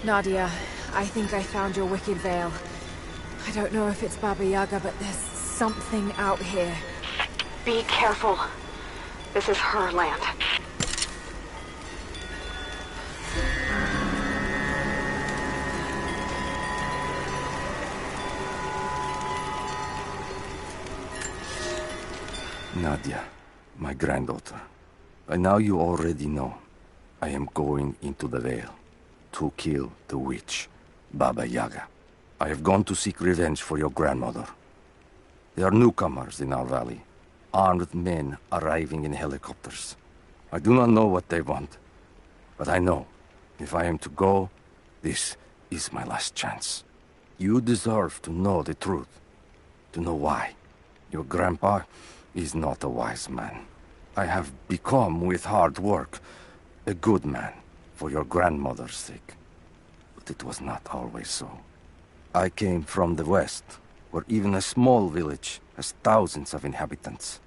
Nadia, I think I found your wicked veil. I don't know if it's Baba Yaga, but there's something out here. Be careful. This is her land. Nadia, my granddaughter. By now you already know. I am going into the Vale to kill the witch, Baba Yaga. I have gone to seek revenge for your grandmother. There are newcomers in our valley, armed men arriving in helicopters. I do not know what they want, but I know if I am to go, this is my last chance. You deserve to know the truth, to know why. Your grandpa is not a wise man. I have become, with hard work, a good man for your grandmother's sake. But it was not always so. I came from the west, where even a small village has thousands of inhabitants.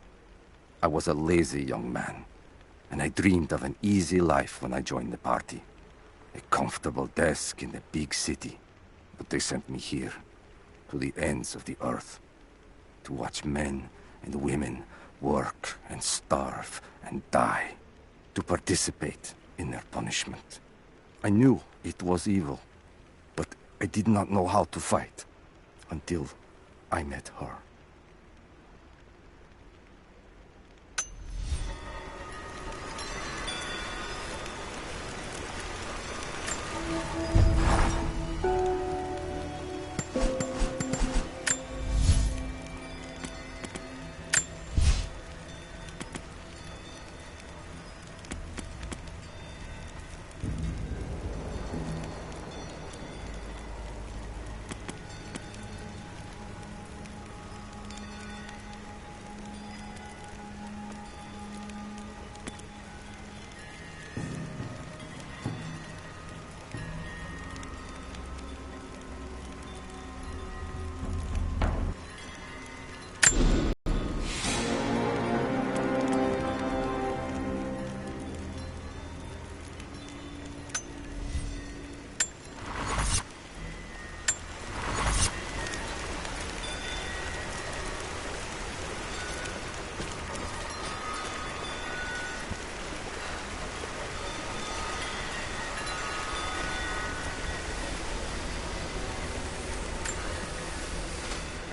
I was a lazy young man, and I dreamed of an easy life when I joined the party. A comfortable desk in the big city. But they sent me here, to the ends of the earth, to watch men and women work and starve and die, to participate in their punishment. I knew it was evil, but I did not know how to fight until I met her.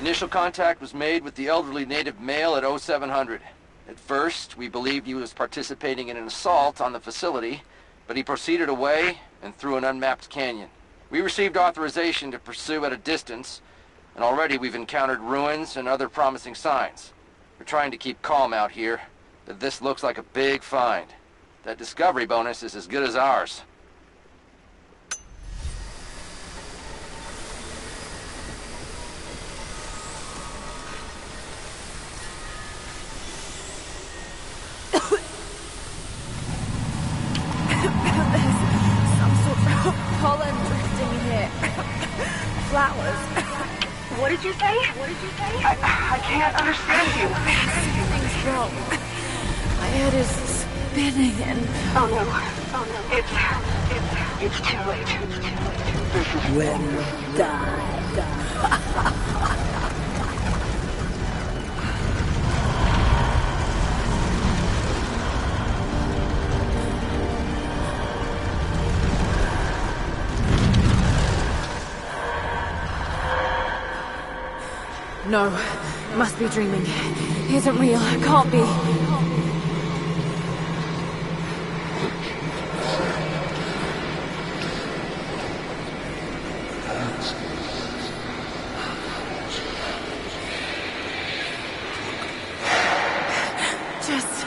Initial contact was made with the elderly native male at 0700. At first, we believed he was participating in an assault on the facility, but he proceeded away and through an unmapped canyon. We received authorization to pursue at a distance, and already we've encountered ruins and other promising signs. We're trying to keep calm out here, but this looks like a big find. That discovery bonus is as good as ours. Pollen drifting here. Flowers. What did you say? I can't understand you. Something's wrong. My head is spinning and... Oh no. It's too late. This is When you die. No, must be dreaming. Isn't real, can't be. Just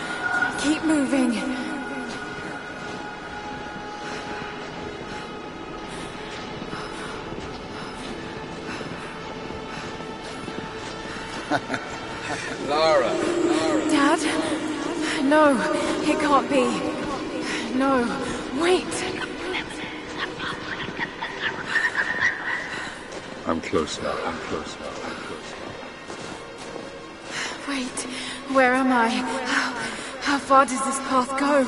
keep moving. Lara. Dad? No, it can't be. No, wait. I'm close now. Wait, where am I? How far does this path go?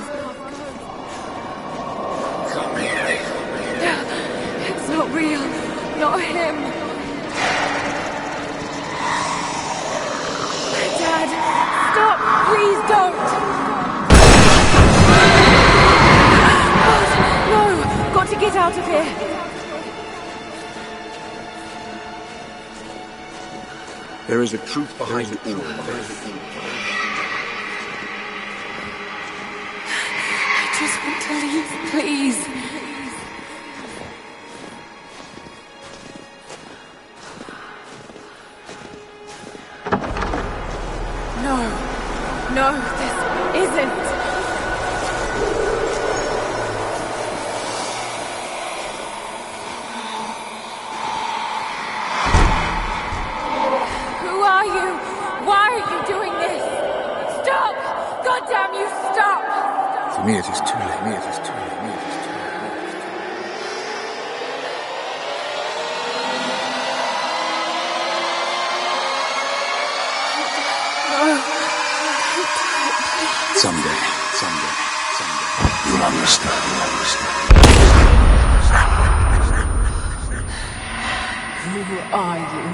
Come here. It's not real. Not him. Dad, stop! Please don't! No! Got to get out of here! There is a truth behind it all. I just want to leave, please. No, this isn't. Who are you? Why are you doing this? Stop! God damn you, stop! For me it is too late. It is too late. Someday. You'll understand. Who are you?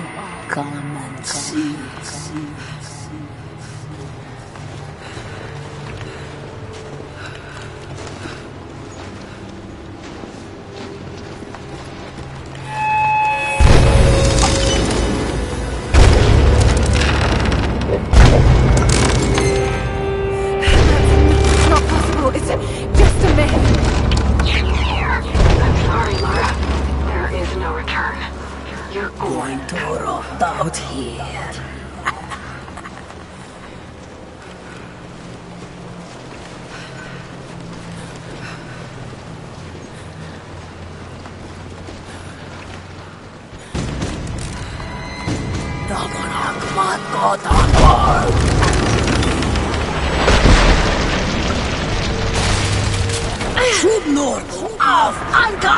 Come and see. Out here. Shoot north of Anka!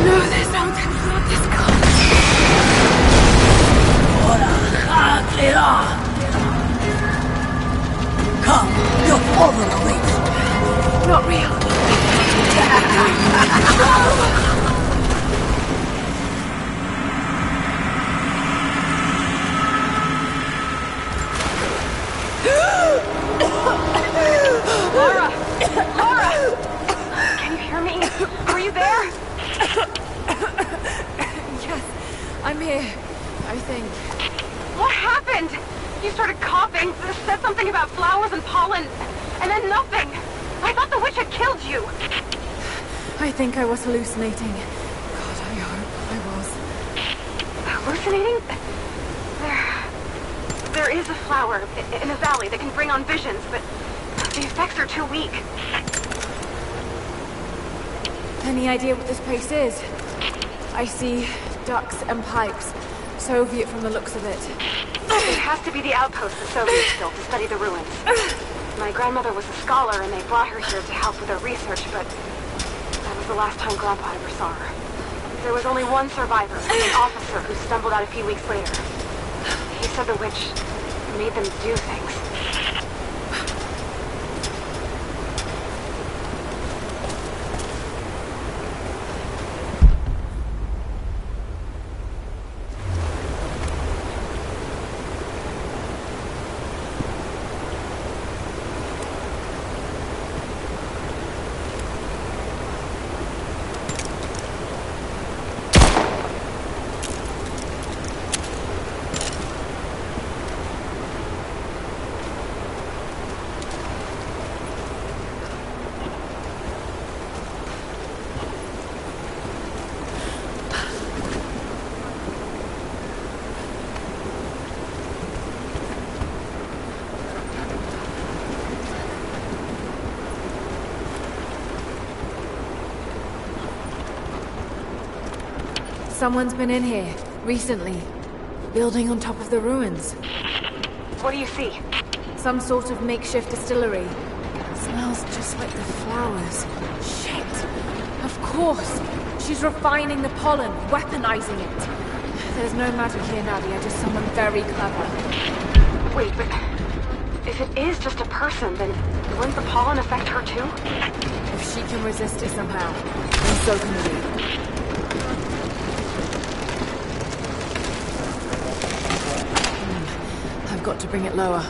No, there's not this car. Come, you're over the reach. Not real. Lara! Can you hear me? Are you there? Yes, I'm here, I think. What happened? You started coughing, said something about flowers and pollen, and then nothing. I thought the witch had killed you. I think I was hallucinating. God, I hope I was. Hallucinating? There is a flower in a valley that can bring on visions, but the effects are too weak. Any idea what this place is? I see ducks and pipes. Soviet from the looks of it. It has to be the outpost the Soviets built to study the ruins. My grandmother was a scholar and they brought her here to help with her research, but that was the last time Grandpa ever saw her. There was only one survivor, an officer who stumbled out a few weeks later. He said the witch made them do things. Someone's been in here, recently. Building on top of the ruins. What do you see? Some sort of makeshift distillery. Smells just like the flowers. Shit! Of course! She's refining the pollen, weaponizing it. There's no magic here, Nadia, just someone very clever. Wait, but if it is just a person, then wouldn't the pollen affect her too? If she can resist it somehow, then so can we. I've got to bring it lower.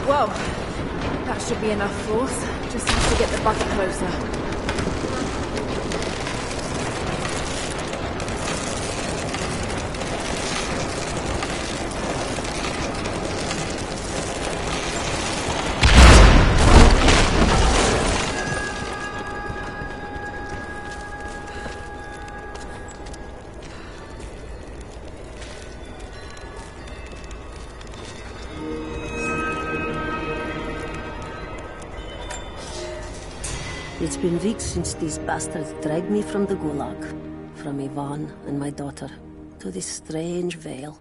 Whoa! That should be enough force. Just have to get the bucket closer. It's been weeks since these bastards dragged me from the Gulag, from Ivan and my daughter, to this strange veil.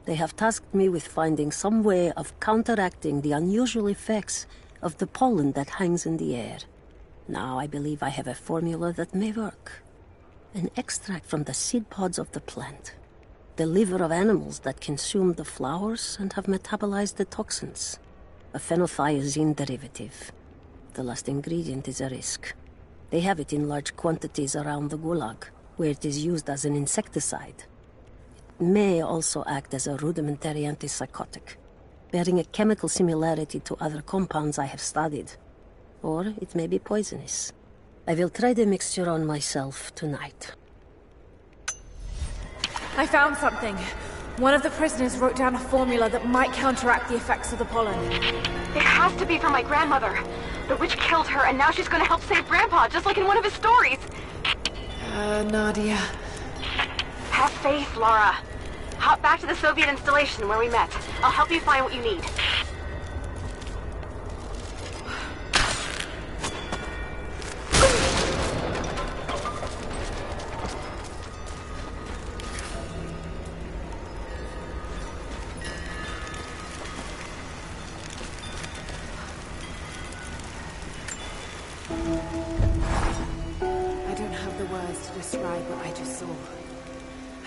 They have tasked me with finding some way of counteracting the unusual effects of the pollen that hangs in the air. Now I believe I have a formula that may work. An extract from the seed pods of the plant. The liver of animals that consume the flowers and have metabolized the toxins. A phenothiazine derivative. The last ingredient is a risk. They have it in large quantities around the Gulag, where it is used as an insecticide. It may also act as a rudimentary antipsychotic, bearing a chemical similarity to other compounds I have studied. Or it may be poisonous. I will try the mixture on myself tonight. I found something. One of the prisoners wrote down a formula that might counteract the effects of the pollen. It has to be from my grandmother. The witch killed her, and now she's gonna help save Grandpa, just like in one of his stories. Nadia. Have faith, Laura. Hop back to the Soviet installation where we met. I'll help you find what you need. I don't have the words to describe what I just saw.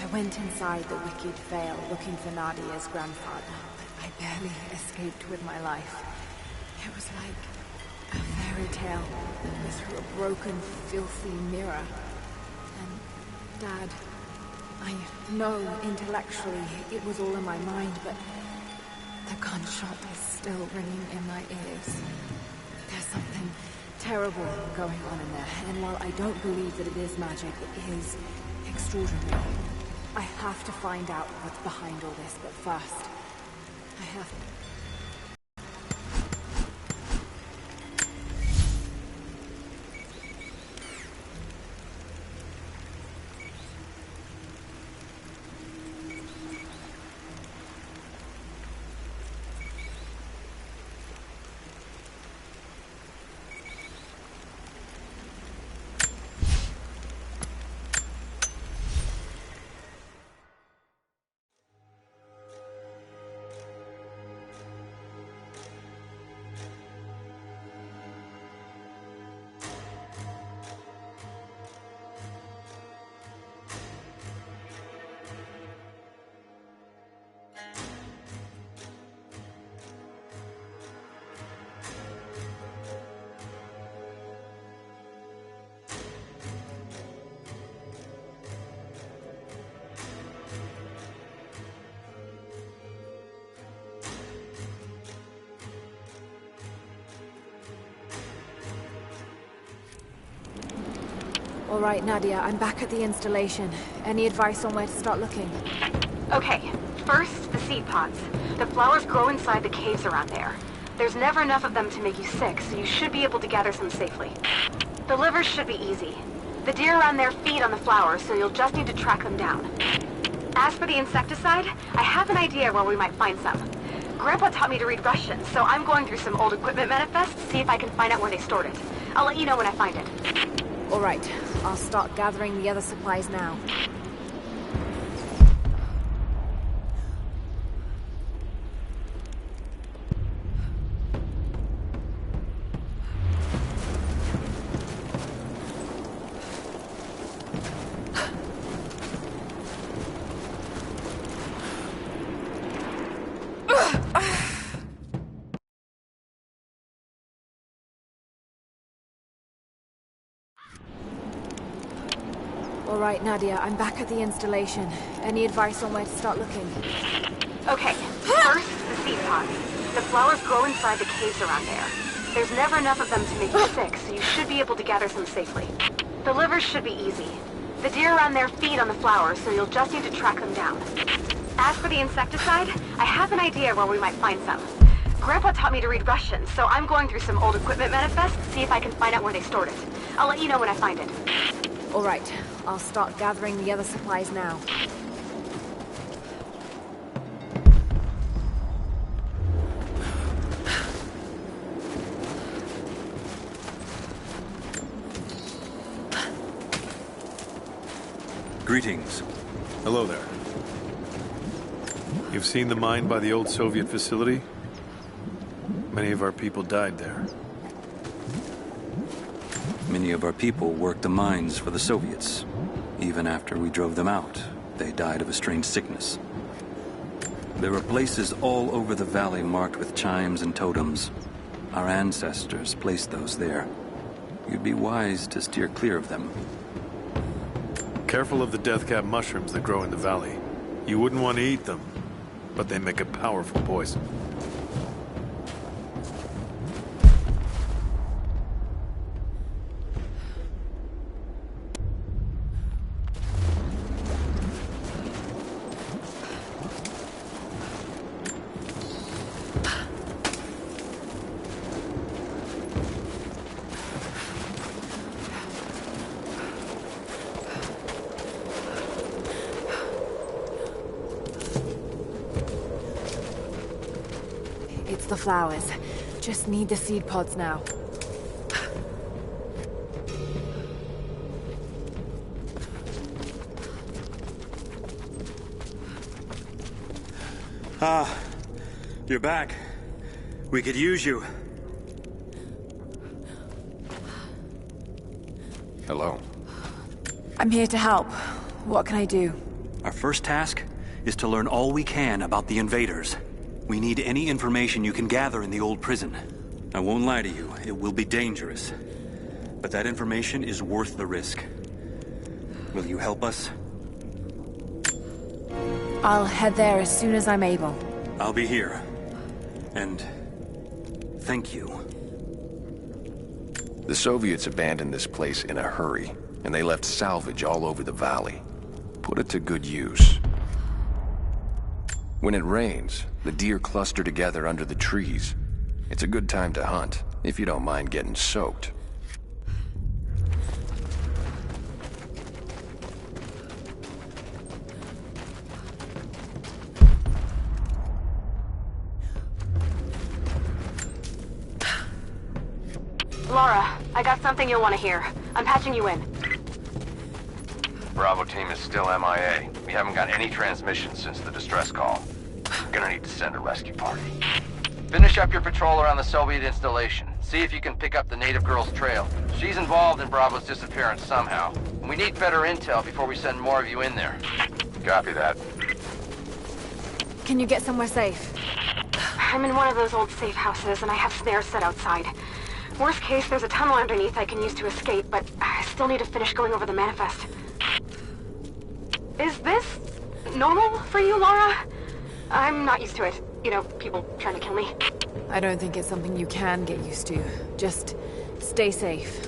I went inside the wicked veil looking for Nadia's grandfather, but I barely escaped with my life. It was like a fairy fairy tale through a broken, filthy mirror. And Dad, I know intellectually it was all in my mind, but the gunshot is still ringing in my ears. There's something terrible going on in there, and while I don't believe that it is magic, it is extraordinary. I have to find out what's behind all this, but first, I have to... All right, Nadia, I'm back at the installation. Any advice on where to start looking? Okay, first, the seed pods. The flowers grow inside the caves around there. There's never enough of them to make you sick, so you should be able to gather some safely. The livers should be easy. The deer around there feed on the flowers, so you'll just need to track them down. As for the insecticide, I have an idea where we might find some. Grandpa taught me to read Russian, so I'm going through some old equipment manifests to see if I can find out where they stored it. I'll let you know when I find it. All right, I'll start gathering the other supplies now. All right, Nadia, I'm back at the installation. Any advice on where to start looking? Okay, first, the seed pods. The flowers grow inside the caves around there. There's never enough of them to make you sick, so you should be able to gather some safely. The livers should be easy. The deer around there feed on the flowers, so you'll just need to track them down. As for the insecticide, I have an idea where we might find some. Grandpa taught me to read Russian, so I'm going through some old equipment manifests to see if I can find out where they stored it. I'll let you know when I find it. All right, I'll start gathering the other supplies now. Greetings. Hello there. You've seen the mine by the old Soviet facility? Many of our people died there. Many of our people worked the mines for the Soviets. Even after we drove them out, they died of a strange sickness. There are places all over the valley marked with chimes and totems. Our ancestors placed those there. You'd be wise to steer clear of them. Careful of the deathcap mushrooms that grow in the valley. You wouldn't want to eat them, but they make a powerful poison. It's the flowers. Just need the seed pods now. Ah, you're back. We could use you. Hello. I'm here to help. What can I do? Our first task is to learn all we can about the invaders. We need any information you can gather in the old prison. I won't lie to you, it will be dangerous. But that information is worth the risk. Will you help us? I'll head there as soon as I'm able. I'll be here. And thank you. The Soviets abandoned this place in a hurry, and they left salvage all over the valley. Put it to good use. When it rains, the deer cluster together under the trees. It's a good time to hunt, if you don't mind getting soaked. Laura, I got something you'll want to hear. I'm patching you in. Bravo team is still MIA. We haven't got any transmissions since the distress call. Gonna need to send a rescue party. Finish up your patrol around the Soviet installation. See if you can pick up the native girl's trail. She's involved in Bravo's disappearance somehow. And we need better intel before we send more of you in there. Copy that. Can you get somewhere safe? I'm in one of those old safe houses, and I have snares set outside. Worst case, there's a tunnel underneath I can use to escape, but I still need to finish going over the manifest. Is this normal for you, Laura? I'm not used to it. You know, people trying to kill me. I don't think it's something you can get used to. Just stay safe.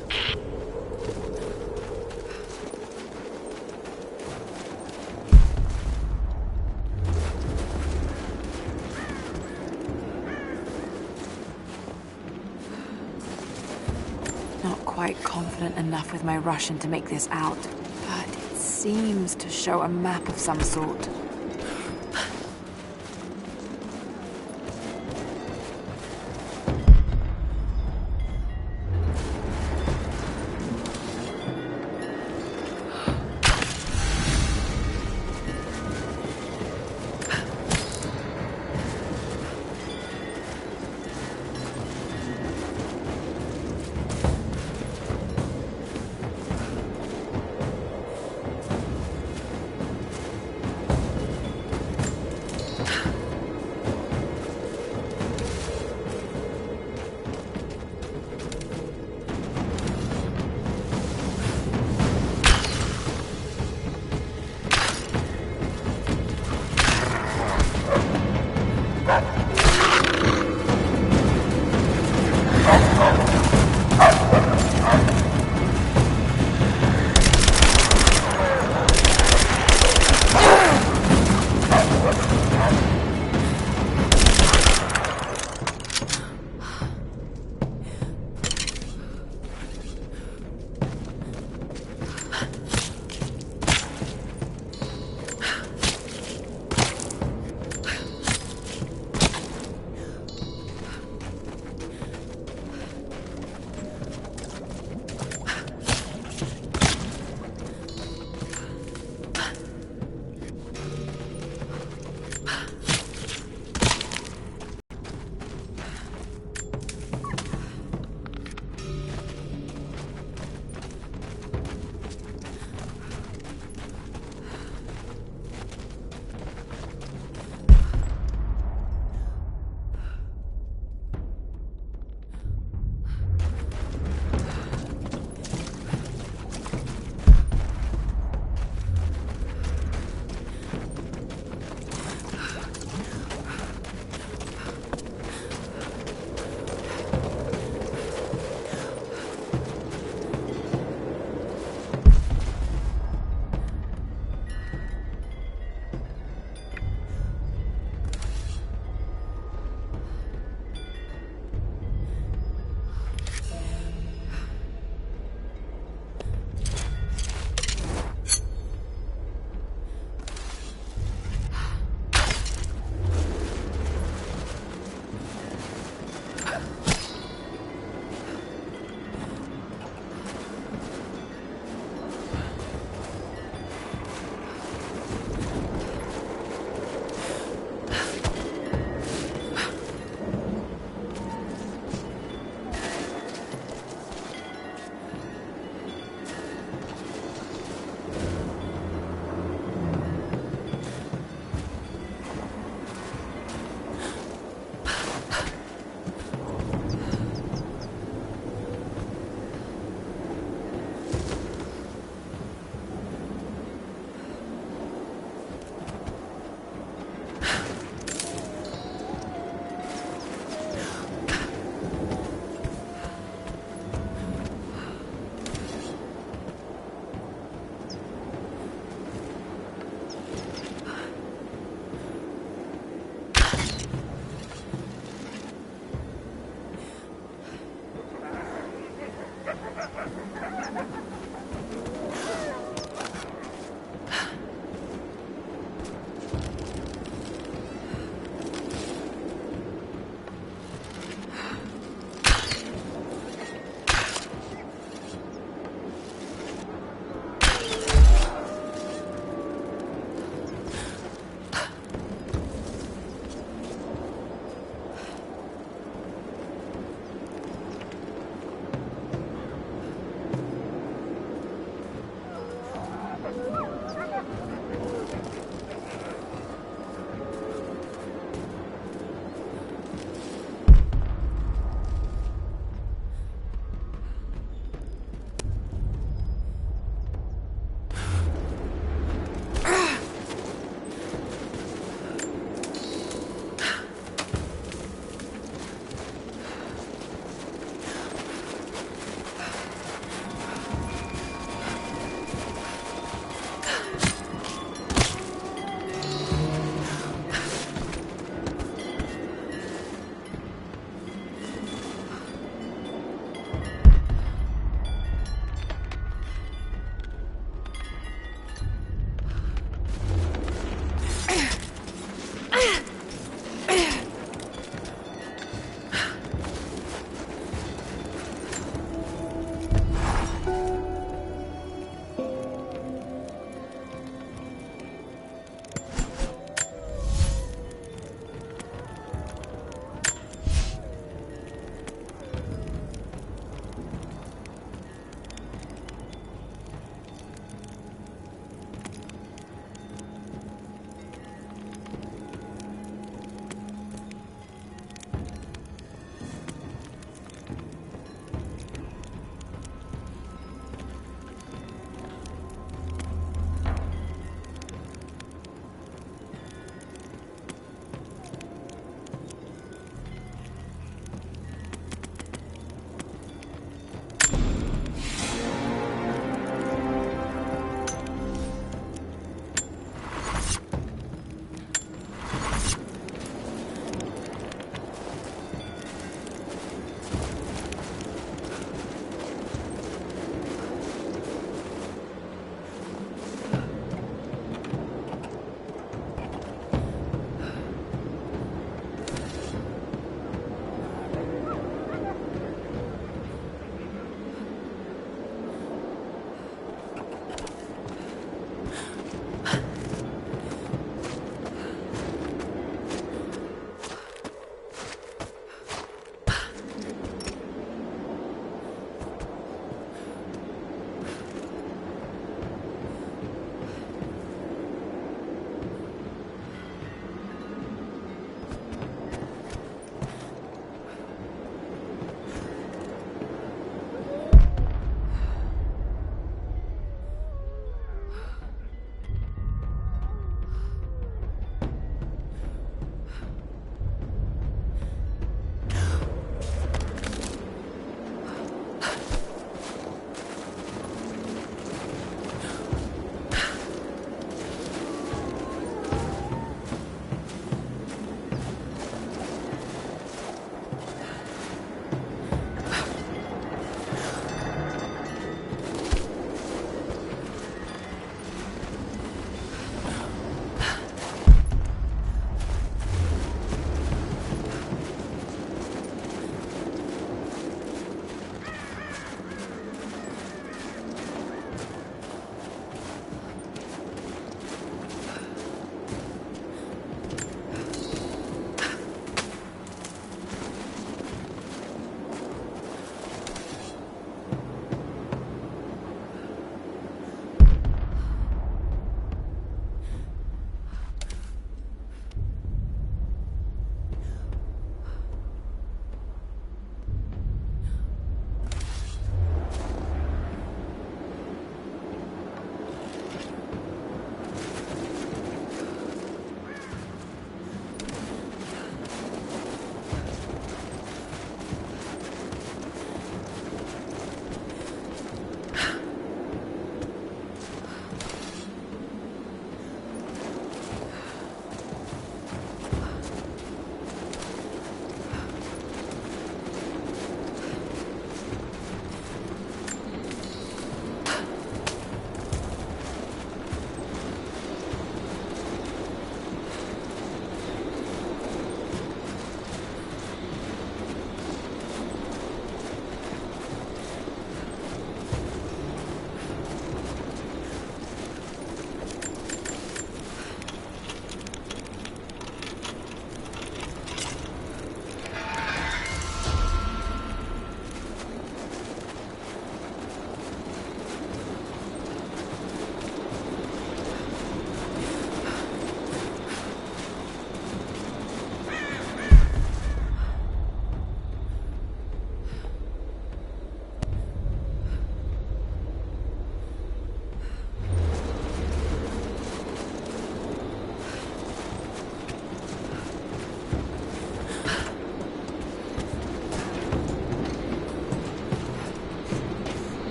Not quite confident enough with my Russian to make this out, but it seems to show a map of some sort.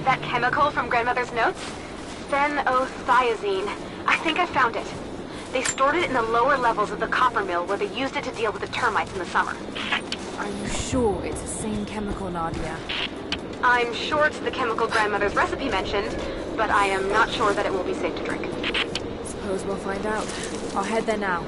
That chemical from Grandmother's notes? Phenothiazine. I think I found it. They stored it in the lower levels of the copper mill where they used it to deal with the termites in the summer. Are you sure it's the same chemical, Nadia? I'm sure it's the chemical Grandmother's recipe mentioned, but I am not sure that it will be safe to drink. Suppose we'll find out. I'll head there now.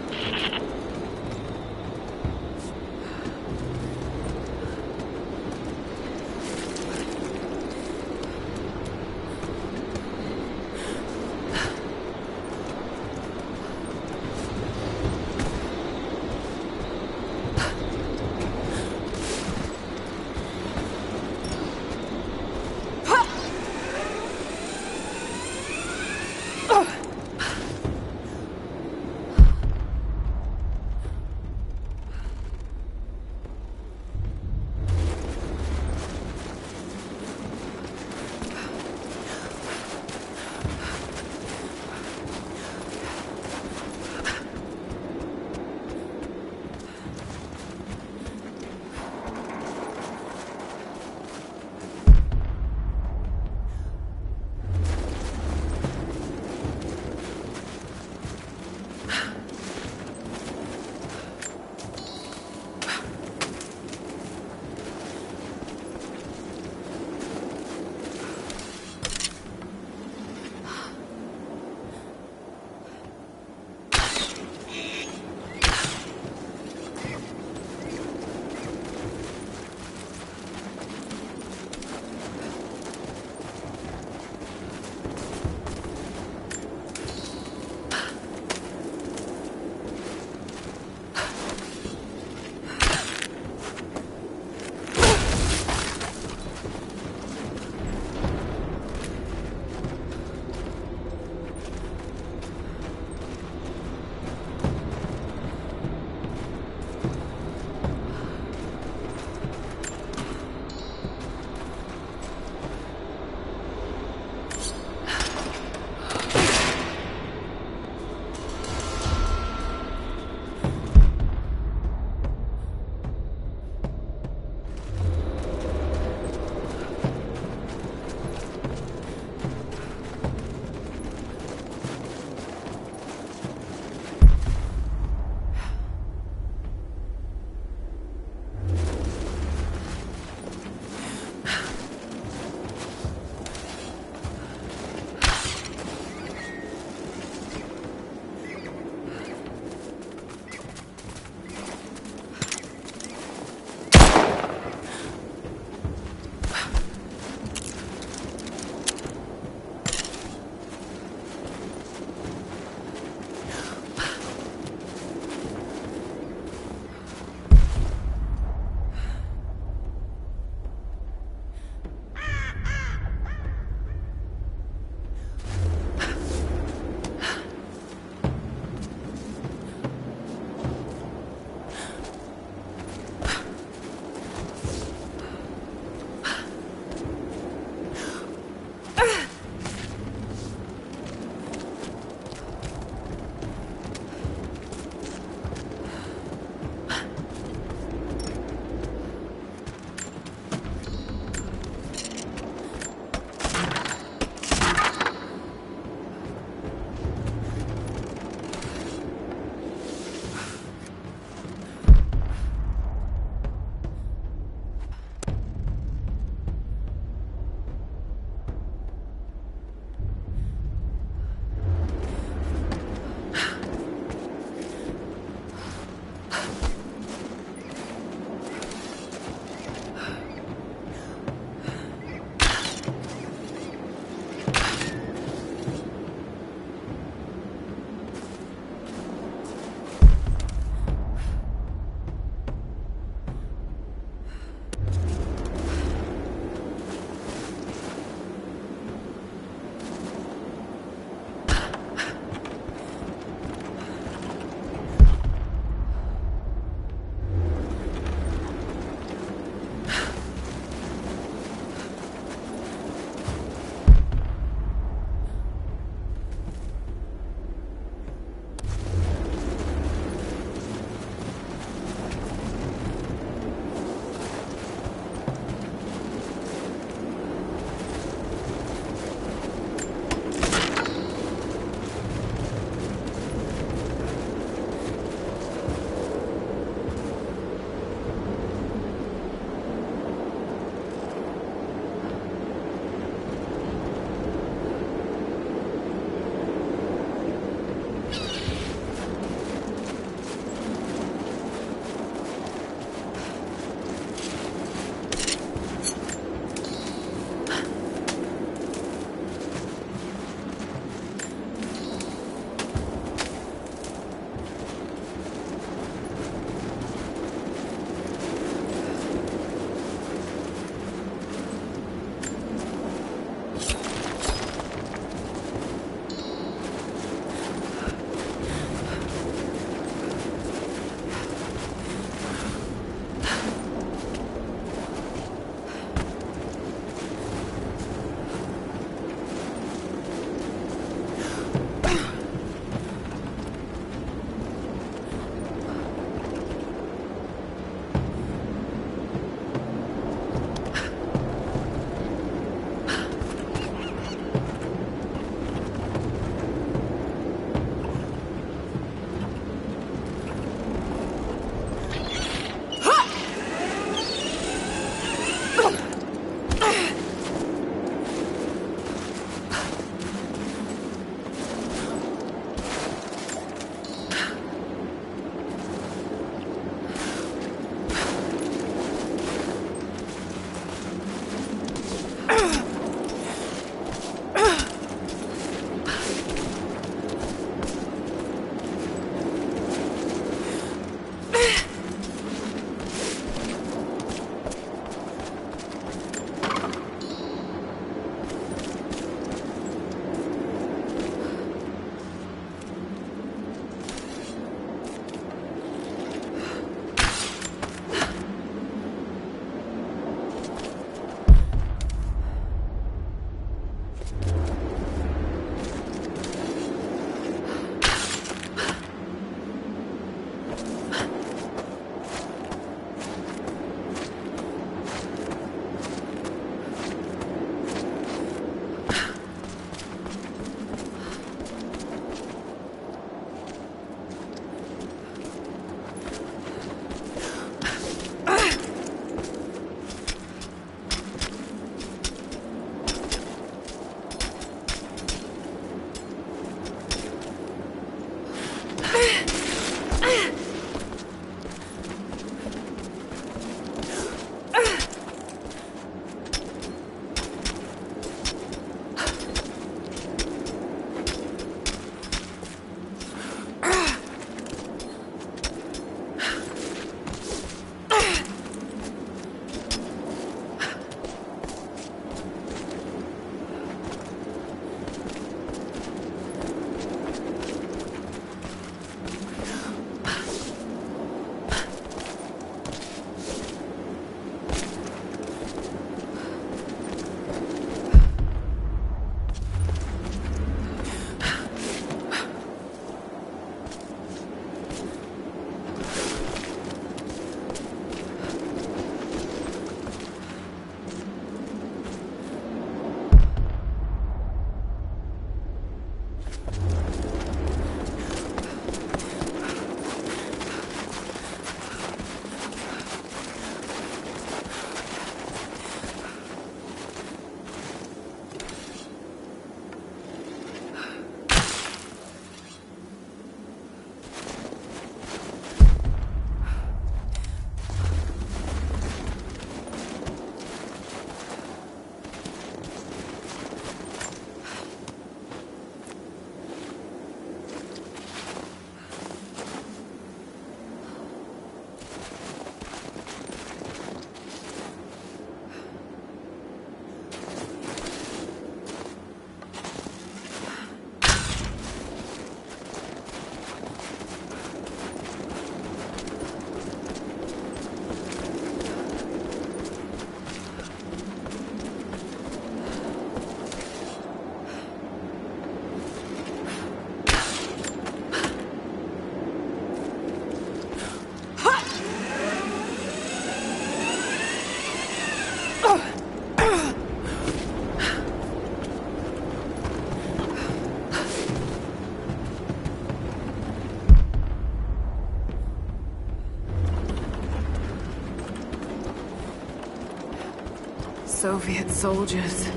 Soviet soldiers.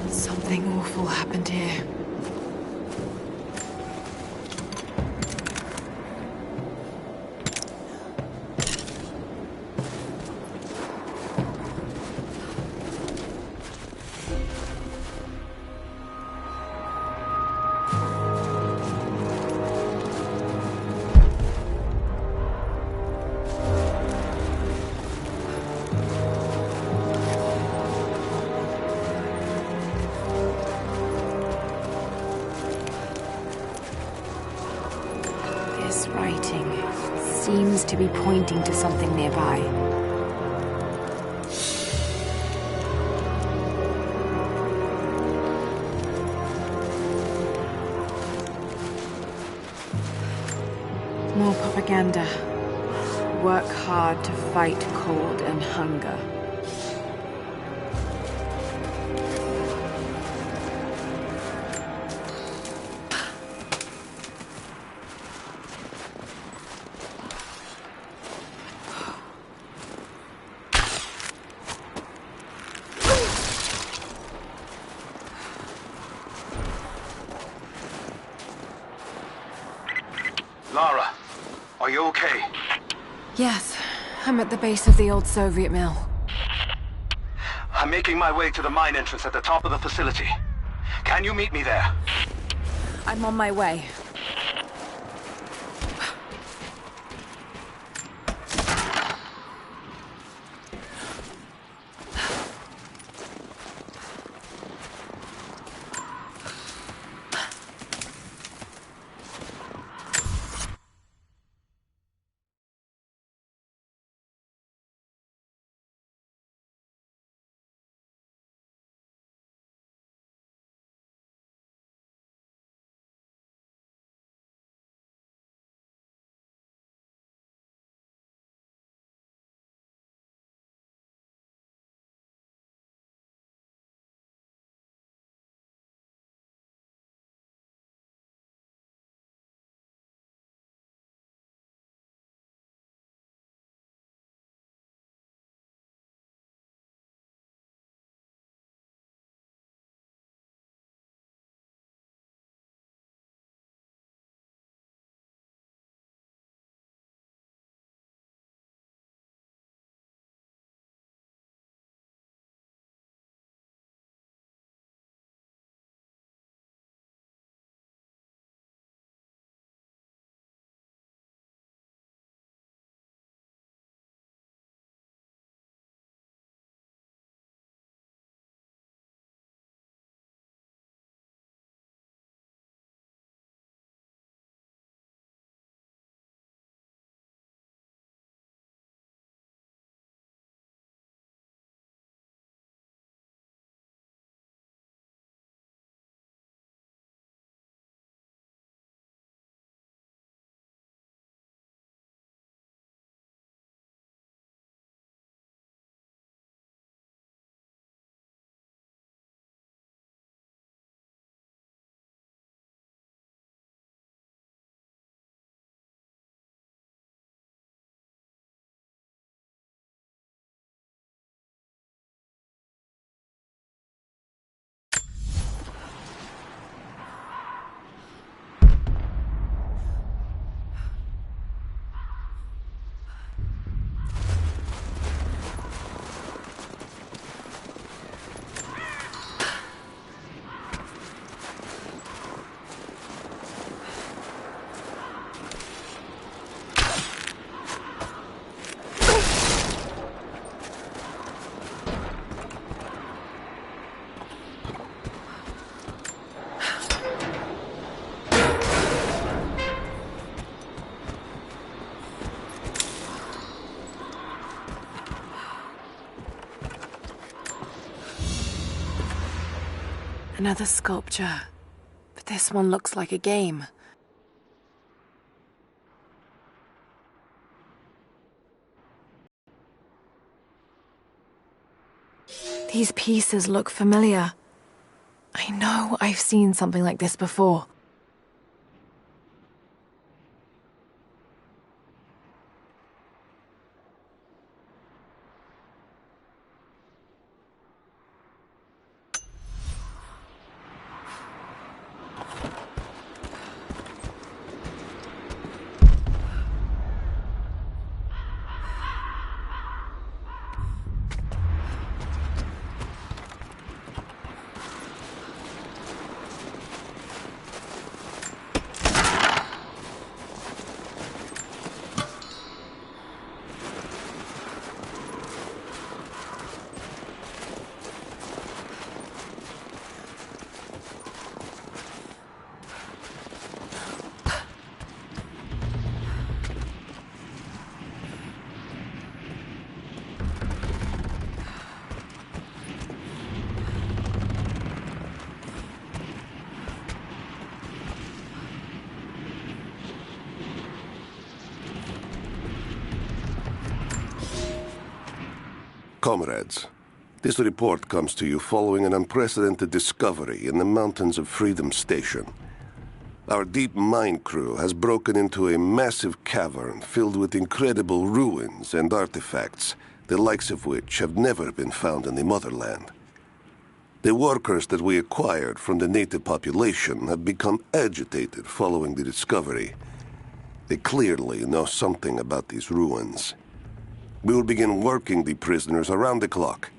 Something awful happened here. This writing seems to be pointing to something nearby. More propaganda. Work hard to fight cold and hunger. Lara, are you okay? Yes, I'm at the base of the old Soviet mill. I'm making my way to the mine entrance at the top of the facility. Can you meet me there? I'm on my way. Another sculpture. But this one looks like a game. These pieces look familiar. I know I've seen something like this before. Comrades, this report comes to you following an unprecedented discovery in the mountains of Freedom Station. Our deep mine crew has broken into a massive cavern filled with incredible ruins and artifacts, the likes of which have never been found in the motherland. The workers that we acquired from the native population have become agitated following the discovery. They clearly know something about these ruins. We will begin working the prisoners around the clock,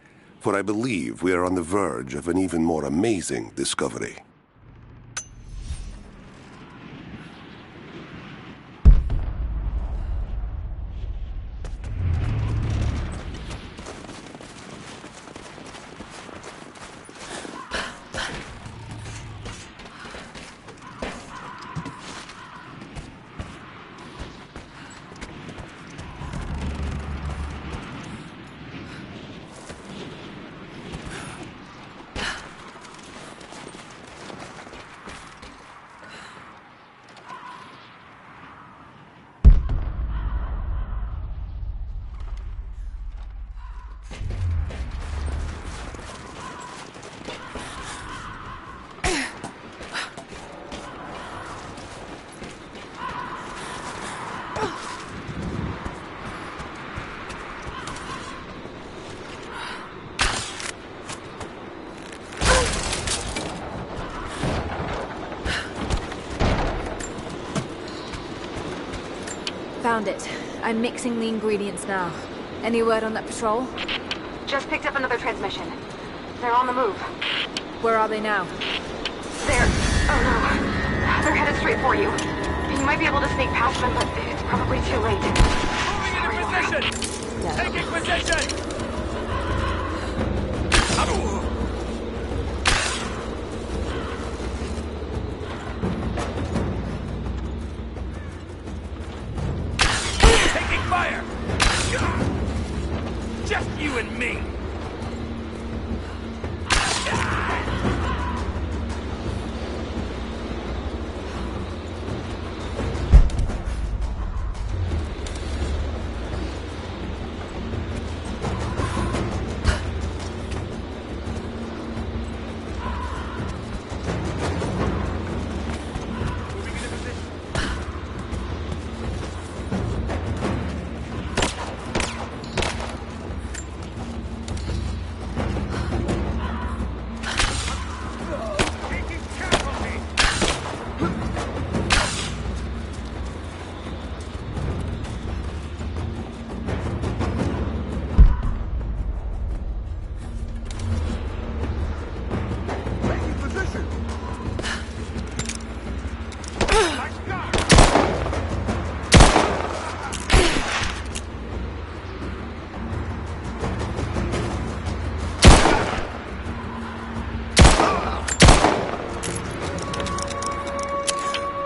for I believe we are on the verge of an even more amazing discovery. Found it. I'm mixing the ingredients now. Any word on that patrol? Just picked up another transmission. They're on the move. Where are they now? Oh no. They're headed straight for you. You might be able to sneak past them, but it's probably too late. Moving into position! Yeah. Taking position! Taking fire! Just you and me!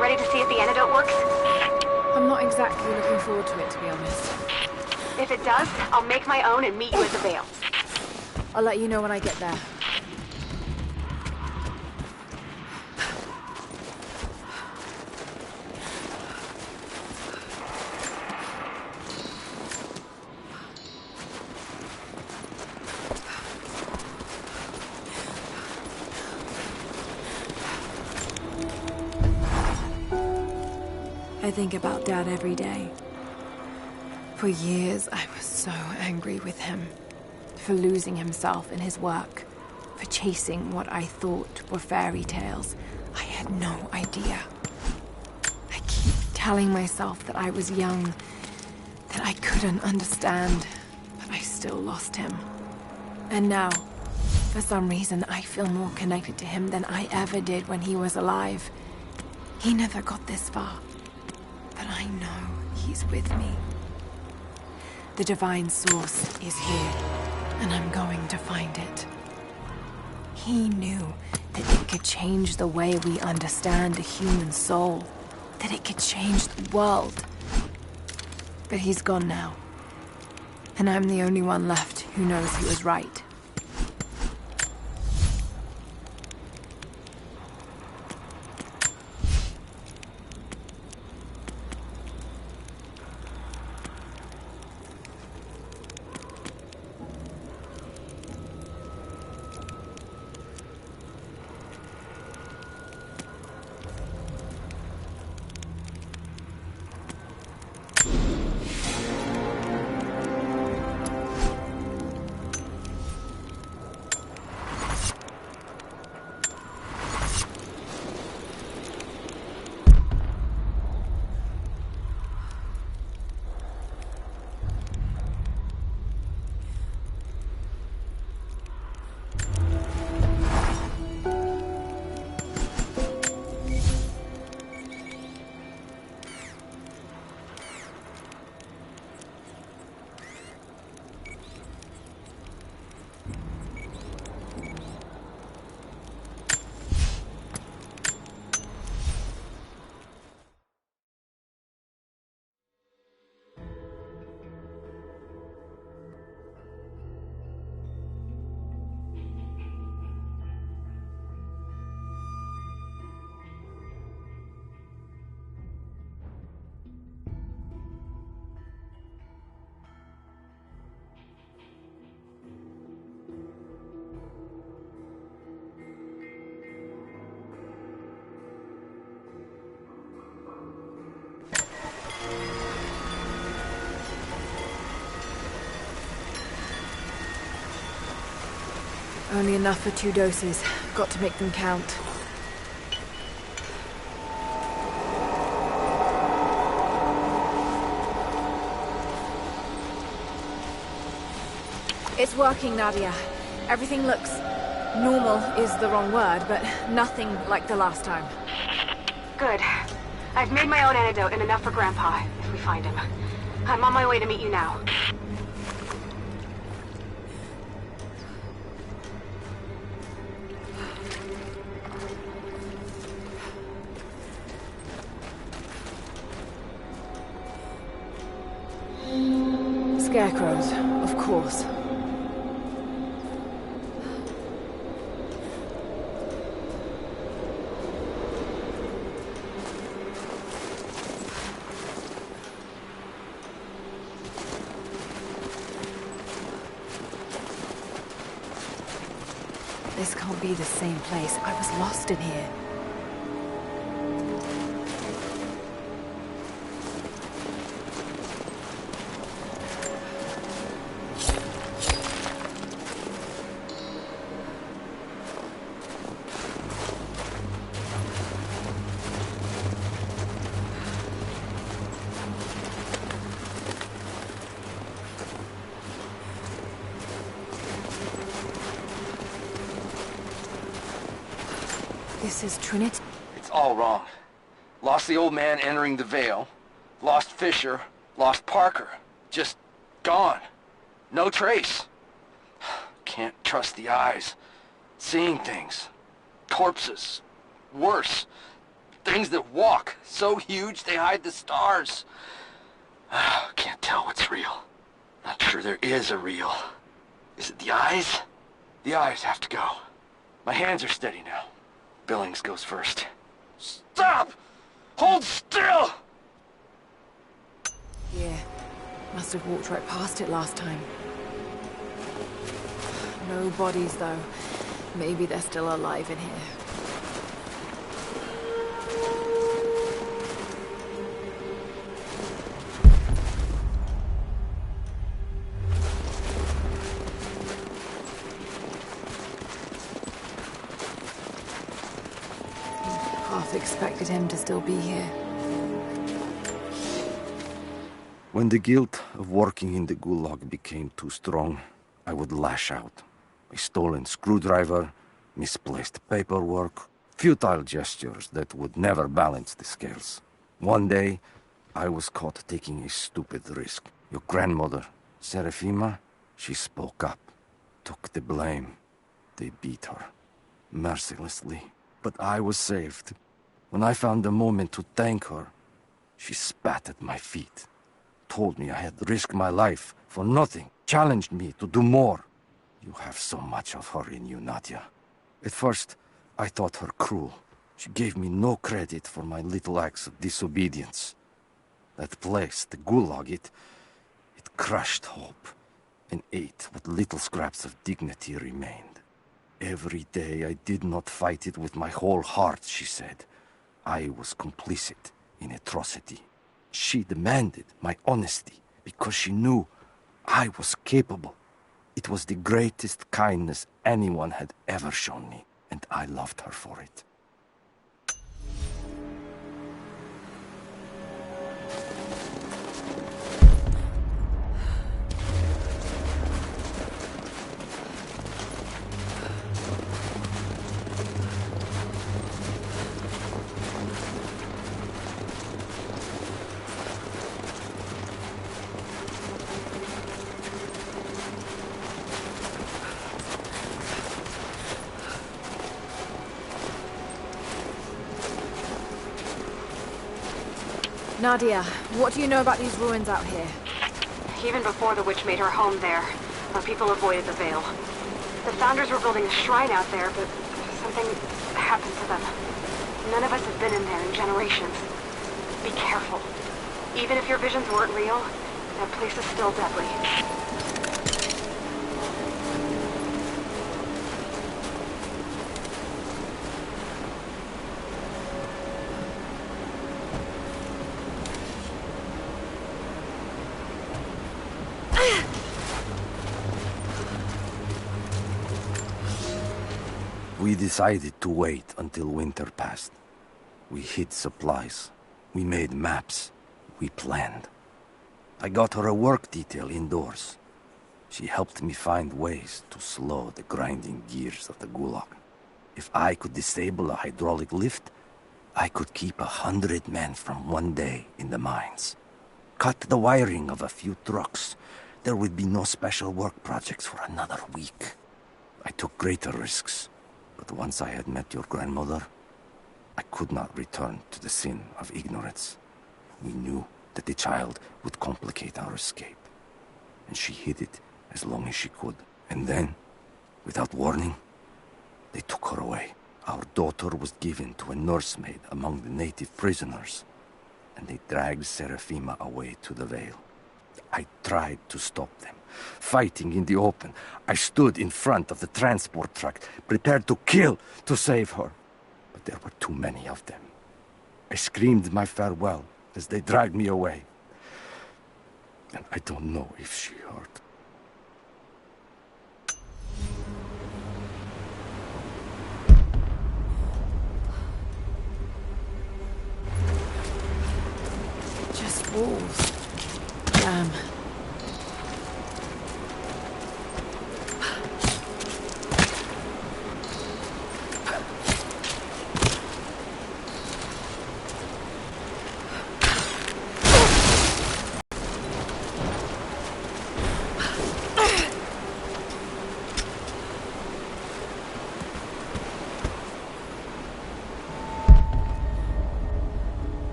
Ready to see if the antidote works? I'm not exactly looking forward to it, to be honest. If it does, I'll make my own and meet you at the Vale. I'll let you know when I get there. I think about Dad every day. For years, I was so angry with him. For losing himself in his work. For chasing what I thought were fairy tales. I had no idea. I keep telling myself that I was young, that I couldn't understand, but I still lost him. And now, for some reason, I feel more connected to him than I ever did when he was alive. He never got this far, but I know he's with me. The divine source is here, and I'm going to find it. He knew that it could change the way we understand the human soul, that it could change the world. But he's gone now, and I'm the only one left who knows he was right. Only enough for 2 doses. Got to make them count. It's working, Nadia. Everything looks... normal is the wrong word, but nothing like the last time. Good. I've made my own antidote and enough for Grandpa, if we find him. I'm on my way to meet you now. Scarecrows, of course. This can't be the same place. I was lost in here. This is Trinity. It's all wrong. Lost the old man entering the Vale. Lost Fisher. Lost Parker. Just gone. No trace. Can't trust the eyes. Seeing things. Corpses. Worse. Things that walk. So huge they hide the stars. Can't tell what's real. Not sure there is a real. Is it the eyes? The eyes have to go. My hands are steady now. Billings goes first. Stop! Hold still! Yeah, must have walked right past it last time. No bodies, though. Maybe they're still alive in here. half expected him to still be here. When the guilt of working in the Gulag became too strong, I would lash out. A stolen screwdriver, misplaced paperwork, futile gestures that would never balance the scales. One day, I was caught taking a stupid risk. Your grandmother, Serafima, she spoke up, took the blame. They beat her, mercilessly. But I was saved. When I found the moment to thank her, she spat at my feet, told me I had risked my life for nothing, challenged me to do more. You have so much of her in you, Nadia. At first, I thought her cruel. She gave me no credit for my little acts of disobedience. That place, the Gulag, it crushed hope and ate what little scraps of dignity remained. Every day I did not fight it with my whole heart, she said. I was complicit in atrocity. She demanded my honesty because she knew I was capable. It was the greatest kindness anyone had ever shown me, and I loved her for it. Nadia, what do you know about these ruins out here? Even before the witch made her home there, our people avoided the Veil. The Founders were building a shrine out there, but something happened to them. None of us have been in there in generations. Be careful. Even if your visions weren't real, that place is still deadly. We decided to wait until winter passed. We hid supplies. We made maps. We planned. I got her a work detail indoors. She helped me find ways to slow the grinding gears of the Gulag. If I could disable a hydraulic lift, I could keep 100 men from one day in the mines. Cut the wiring of a few trucks. There would be no special work projects for another week. I took greater risks. But once I had met your grandmother, I could not return to the sin of ignorance. We knew that the child would complicate our escape, and she hid it as long as she could. And then, without warning, they took her away. Our daughter was given to a nursemaid among the native prisoners, and they dragged Serafima away to the Veil. I tried to stop them, fighting in the open. I stood in front of the transport truck, prepared to kill to save her. But there were too many of them. I screamed my farewell as they dragged me away. And I don't know if she heard. Just walls. Damn.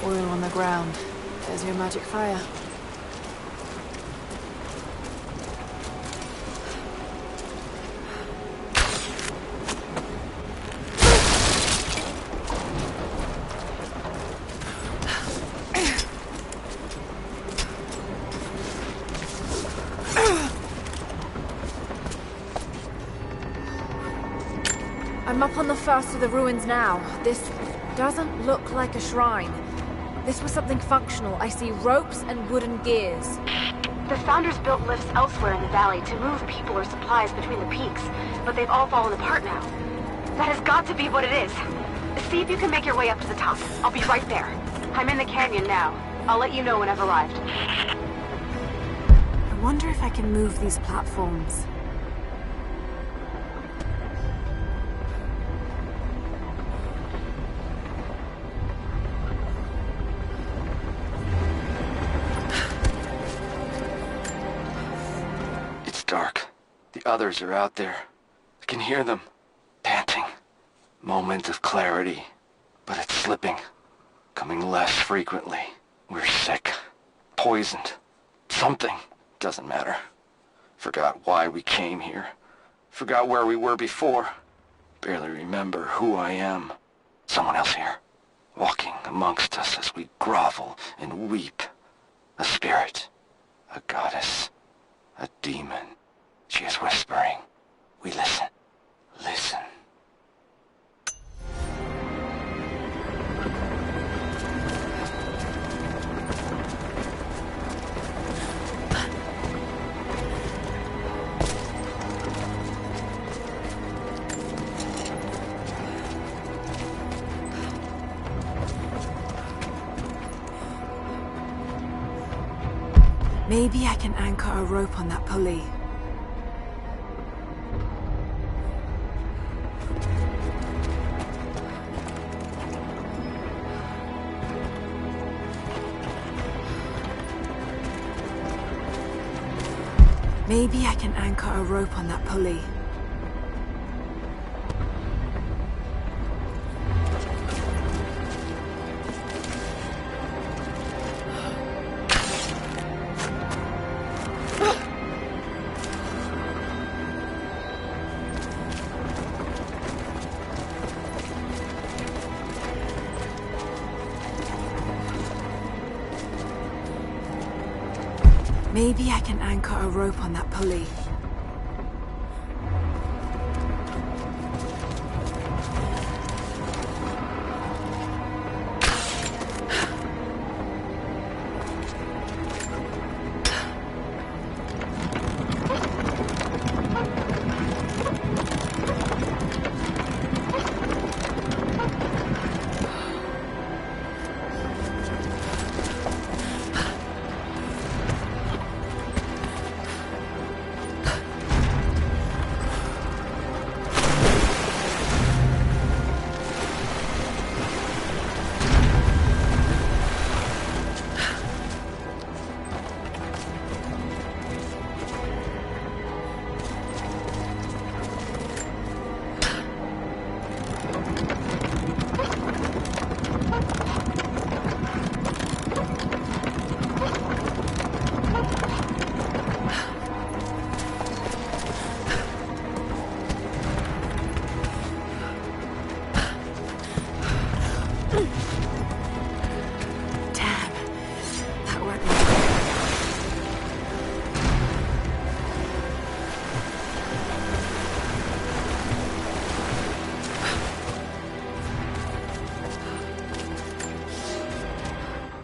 Oil on the ground. There's your magic fire. I'm up on the first of the ruins now. This doesn't look like a shrine. This was something functional. I see ropes and wooden gears. The Founders built lifts elsewhere in the valley to move people or supplies between the peaks, but they've all fallen apart now. That has got to be what it is. See if you can make your way up to the top. I'll be right there. I'm in the canyon now. I'll let you know when I've arrived. I wonder if I can move these platforms. It's dark. The others are out there. I can hear them, panting. Moment of clarity, but it's slipping. Coming less frequently. We're sick. Poisoned. Something. Doesn't matter. Forgot why we came here. Forgot where we were before. Barely remember who I am. Someone else here. Walking amongst us as we grovel and weep. A spirit. A goddess. A demon. She is whispering. We listen. Listen. Maybe I can anchor a rope on that pulley. Maybe I can anchor a rope on that pulley. Maybe I can anchor a rope on that pulley.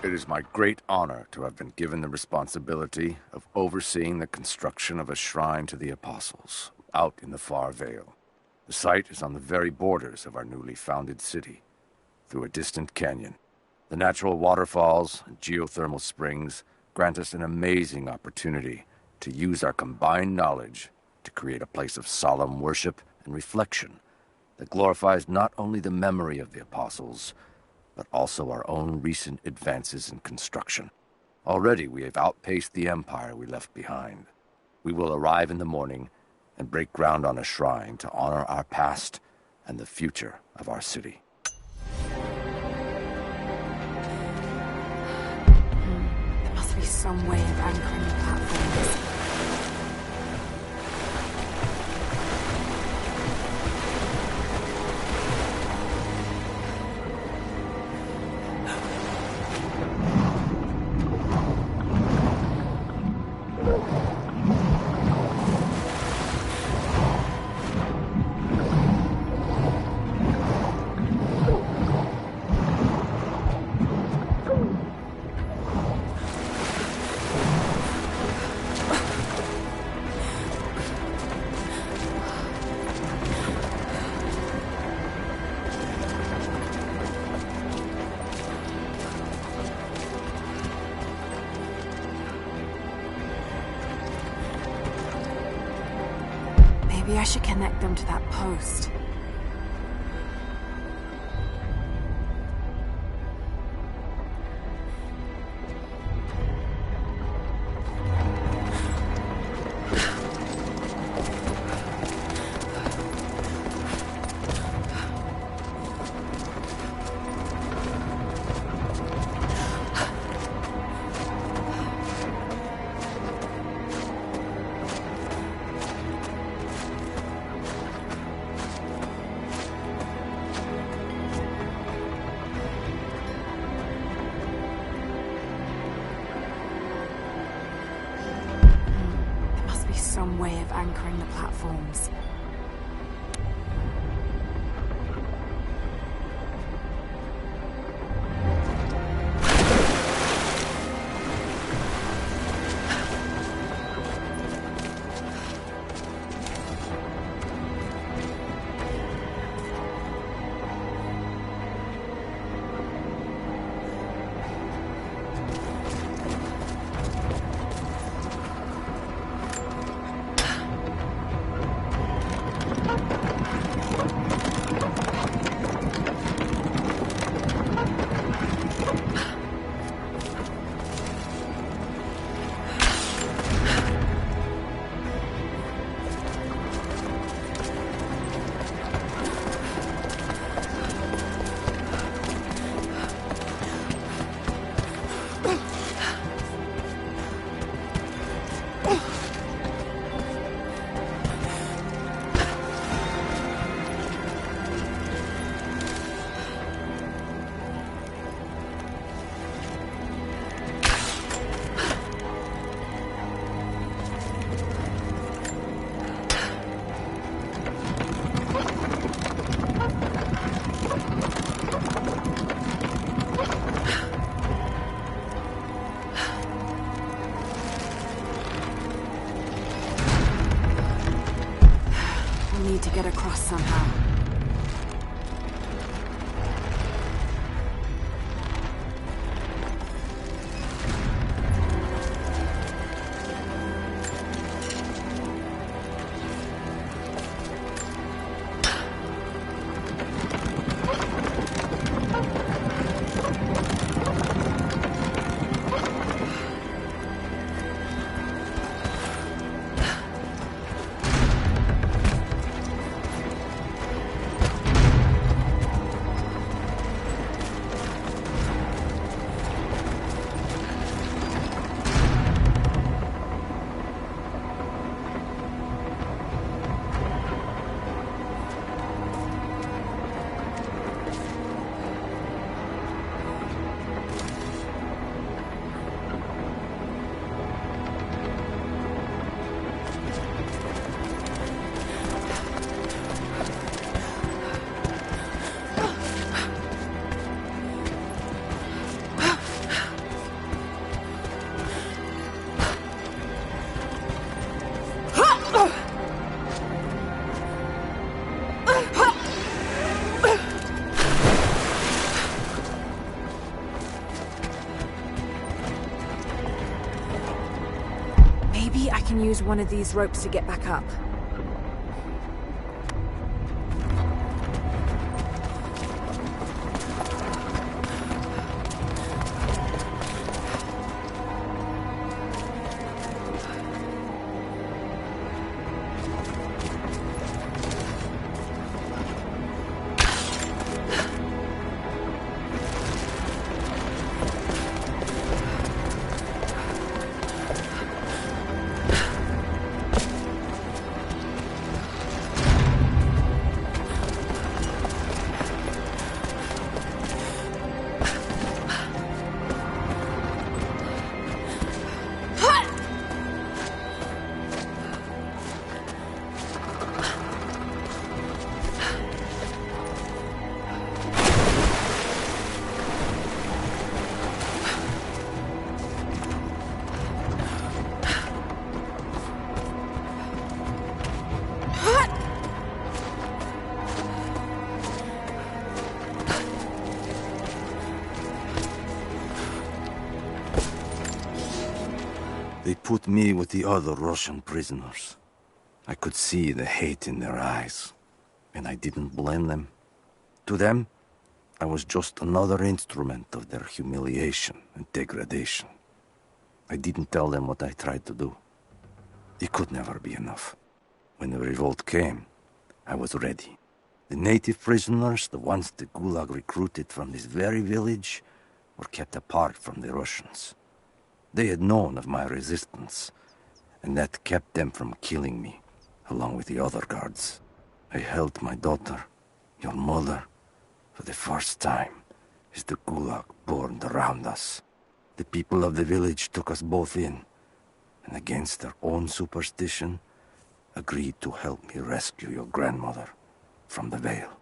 It is my great honor to have been given the responsibility of overseeing the construction of a shrine to the Apostles, out in the far Vale. The site is on the very borders of our newly founded city, through a distant canyon. The natural waterfalls and geothermal springs grant us an amazing opportunity to use our combined knowledge to create a place of solemn worship and reflection that glorifies not only the memory of the Apostles, but also our own recent advances in construction. Already we have outpaced the empire we left behind. We will arrive in the morning and break ground on a shrine to honor our past and the future of our city. There must be some way of anchoring the platforms. Maybe I should connect them to that post. Some way of anchoring the platforms. Need to get across somehow. Maybe I can use one of these ropes to get back up. They put me with the other Russian prisoners. I could see the hate in their eyes, and I didn't blame them. To them, I was just another instrument of their humiliation and degradation. I didn't tell them what I tried to do. It could never be enough. When the revolt came, I was ready. The native prisoners, the ones the Gulag recruited from this very village, were kept apart from the Russians. They had known of my resistance, and that kept them from killing me, along with the other guards. I held my daughter, your mother, for the first time, as the Gulag burned around us. The people of the village took us both in, and against their own superstition, agreed to help me rescue your grandmother from the Vale.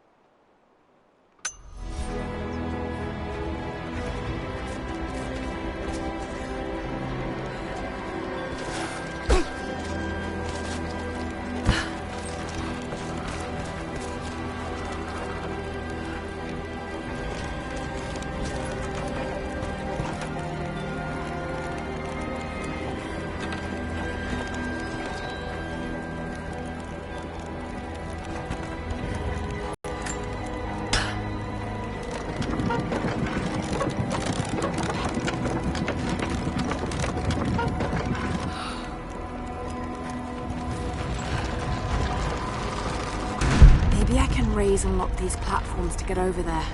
Maybe I can raise and lock these platforms to get over there.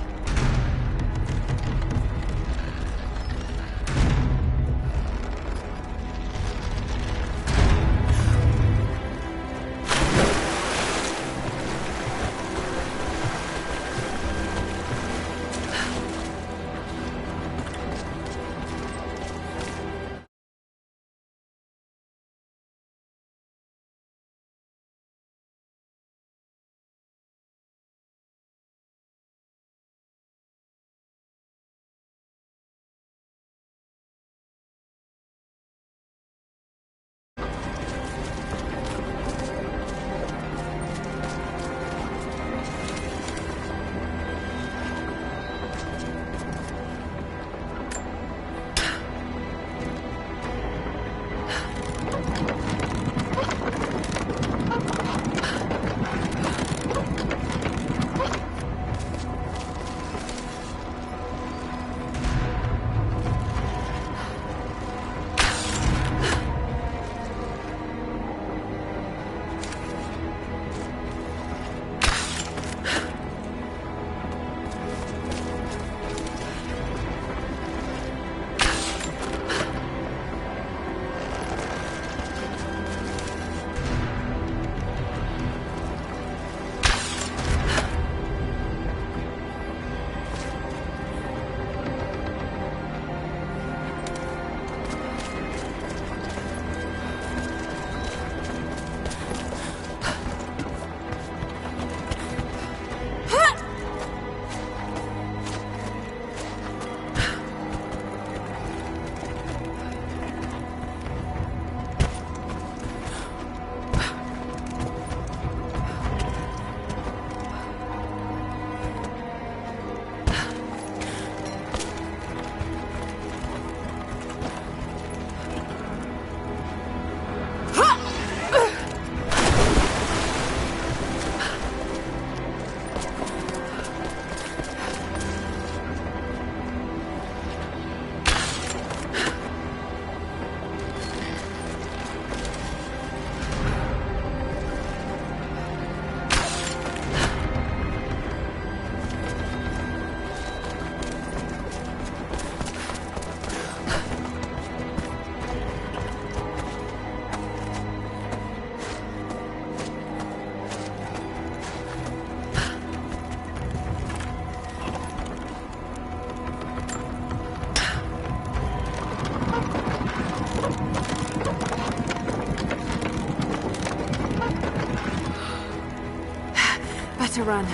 To run.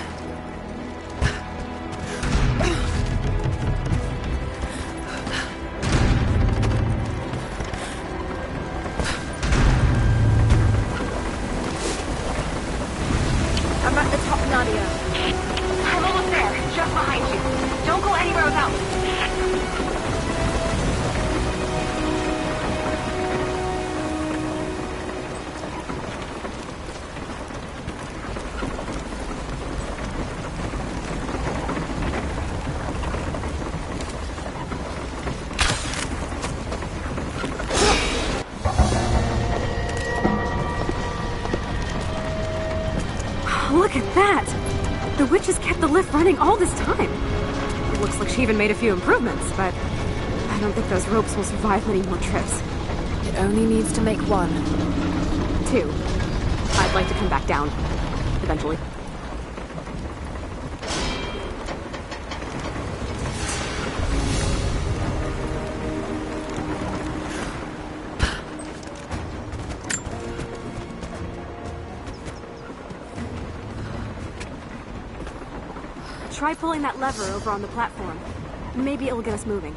I'm at the top, Nadia. I'm almost there, just behind you. Don't go anywhere without me. Look at that! The witches kept the lift running all this time. It looks like she even made a few improvements, but I don't think those ropes will survive many more trips. It only needs to make one. 2. I'd like to come back down. Eventually. Try pulling that lever over on the platform. Maybe it'll get us moving.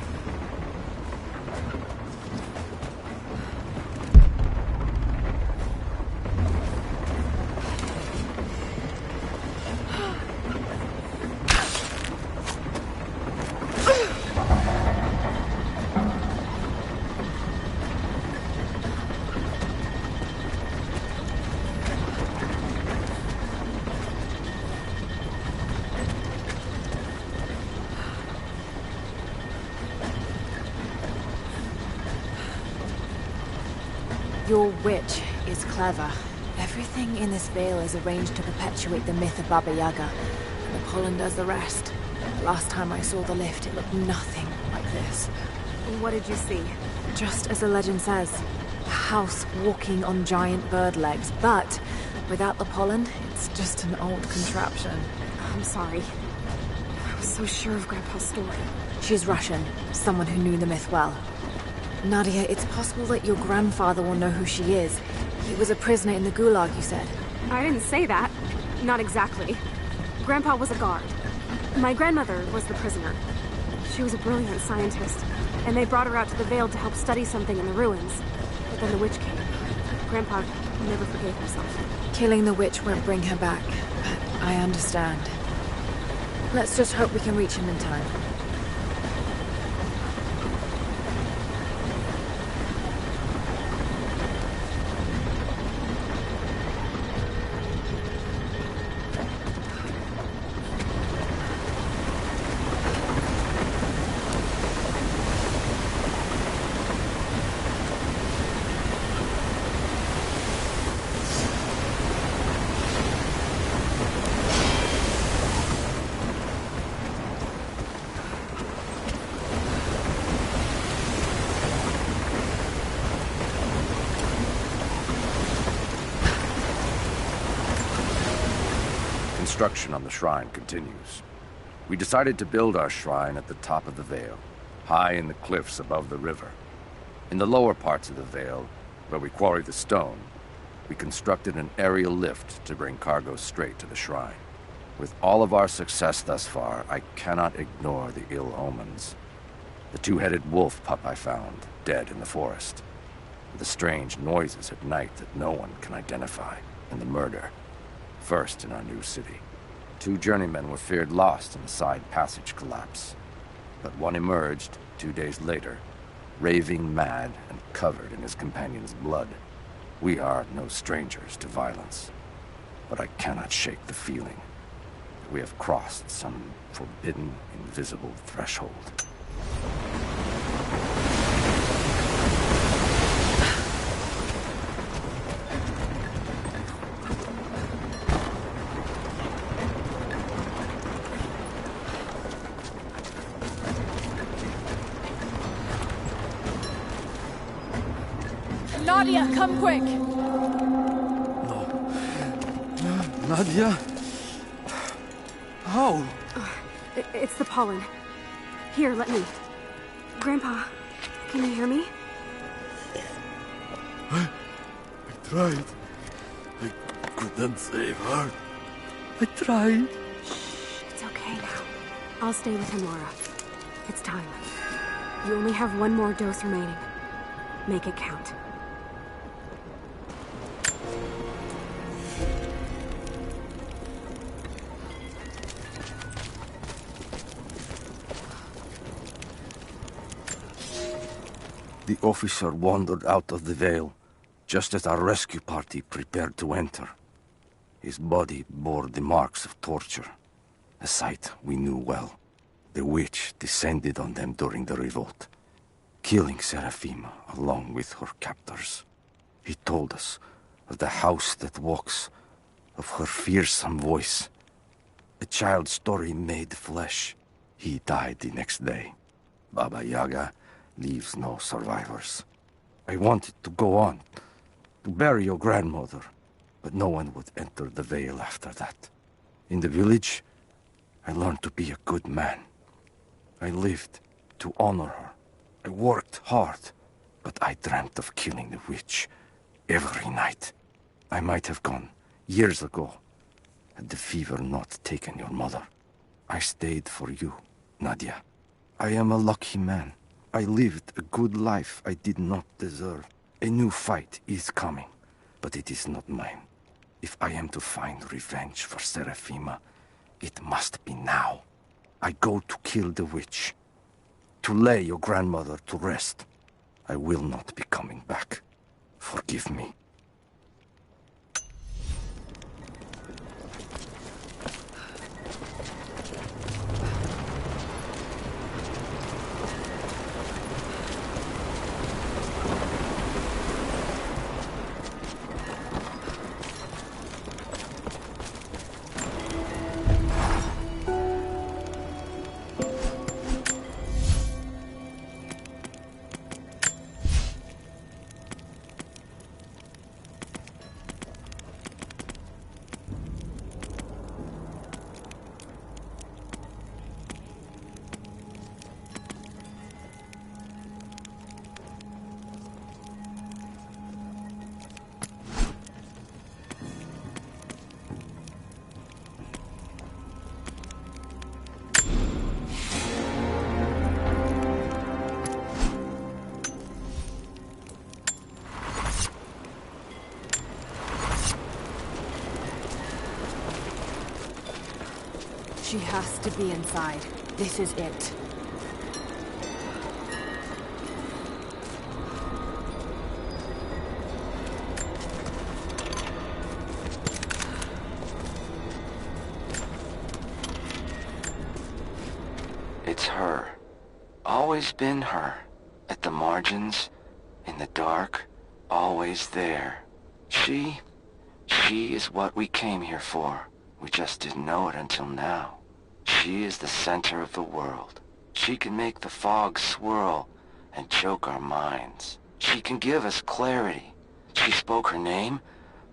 Your witch is clever. Everything in this vale is arranged to perpetuate the myth of Baba Yaga, and the pollen does the rest. The last time I saw the lift, it looked nothing like this. What did you see? Just as the legend says, a house walking on giant bird legs, but without the pollen, it's just an old contraption. I'm sorry. I was so sure of Grandpa's story. She's Russian, someone who knew the myth well. Nadia, it's possible that your grandfather will know who she is. He was a prisoner in the Gulag, you said. I didn't say that. Not exactly. Grandpa was a guard. My grandmother was the prisoner. She was a brilliant scientist, and they brought her out to the Vale to help study something in the ruins. But then the witch came. Grandpa never forgave himself. Killing the witch won't bring her back, but I understand. Let's just hope we can reach him in time. Construction on the shrine continues. We decided to build our shrine at the top of the Vale, high in the cliffs above the river. In the lower parts of the Vale, where we quarry the stone, we constructed an aerial lift to bring cargo straight to the shrine. With all of our success thus far, I cannot ignore the ill omens. The two-headed wolf pup I found, dead in the forest. The strange noises at night that no one can identify, and the murder. First in our new city. 2 journeymen were feared lost in a side passage collapse. But one emerged 2 days later, raving mad and covered in his companion's blood. We are no strangers to violence, but I cannot shake the feeling that we have crossed some forbidden, invisible threshold. Nadia, come quick! No. Nadia? How? It's the pollen. Here, let me. Grandpa, can you hear me? I tried. I couldn't save her. I tried. Shh, it's okay now. I'll stay with him, Laura. It's time. You only have 1 more dose remaining. Make it count. The officer wandered out of the Vale, just as our rescue party prepared to enter. His body bore the marks of torture, a sight we knew well. The witch descended on them during the revolt, killing Seraphim along with her captors. He told us of the house that walks of her fearsome voice. A child's story made flesh. He died the next day. Baba Yaga leaves no survivors. I wanted to go on, to bury your grandmother, but no one would enter the Vale after that. In the village, I learned to be a good man. I lived to honor her. I worked hard, but I dreamt of killing the witch every night. I might have gone years ago, had the fever not taken your mother. I stayed for you, Nadia. I am a lucky man. I lived a good life I did not deserve. A new fight is coming, but it is not mine. If I am to find revenge for Seraphima, it must be now. I go to kill the witch, to lay your grandmother to rest. I will not be coming back. Forgive me. She has to be inside. This is it. It's her. Always been her. At the margins, in the dark, always there. She is what we came here for. We just didn't know it until now. She is the center of the world. She can make the fog swirl and choke our minds. She can give us clarity. She spoke her name,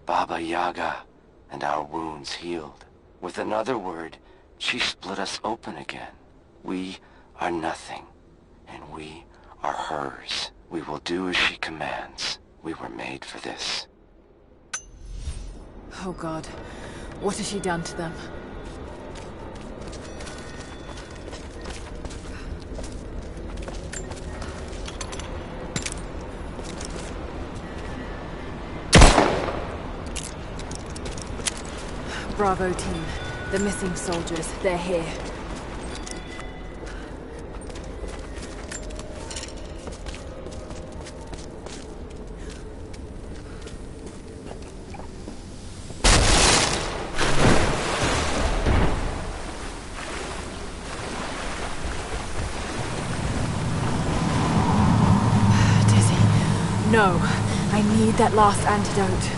Baba Yaga, and our wounds healed. With another word, she split us open again. We are nothing, and we are hers. We will do as she commands. We were made for this. Oh God, what has she done to them? Bravo team. The missing soldiers, they're here. Dizzy. No, I need that last antidote.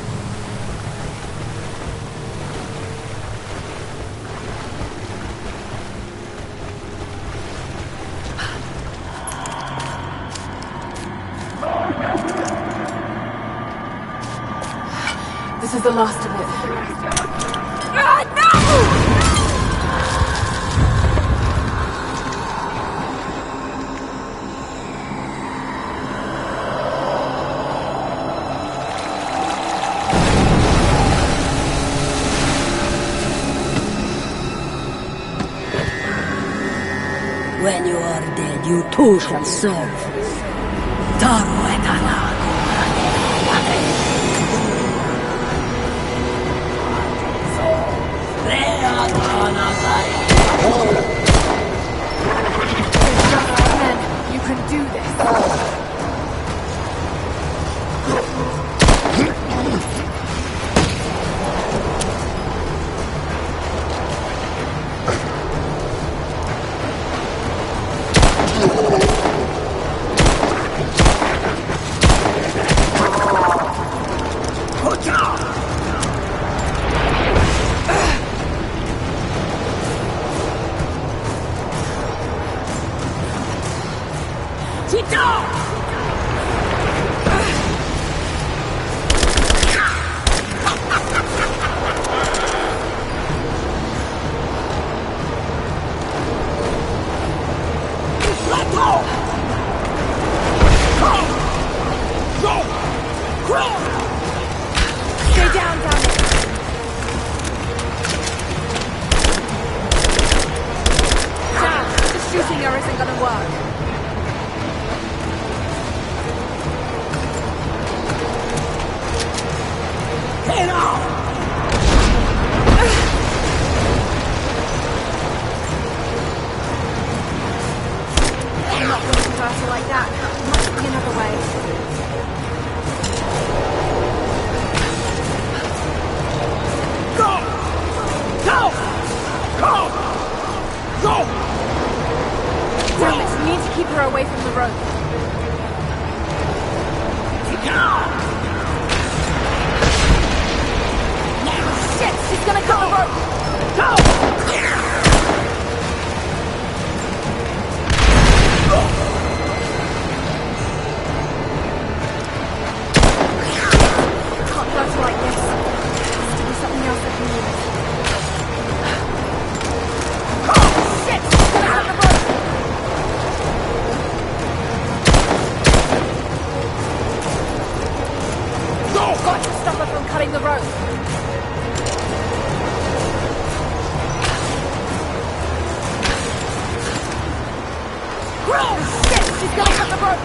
This is the last of it. Ah, no! When you are dead, you too shall serve. Taru et Anago. You can do this. Stay down, damn it! Damn, just shooting her isn't gonna work. Get out! I'm not going to hurt her like that. Must be another way. Go! Go! Go! Go! Damn it, we need to keep her away from the rope. Shit, she's gonna cut the rope! Go! Can't hurt her like this. Has to be something else I can use. Shit, she's gonna cut the rope! Got to stop her from cutting the rope. Shit, she's gonna cut the rope.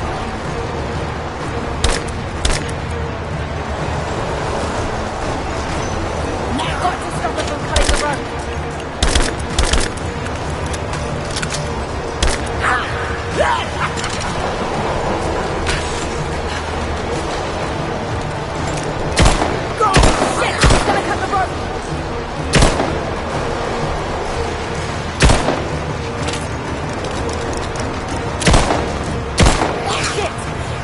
Got to stop her from cutting the rope. Shit, she's gonna cut the rope. Shit,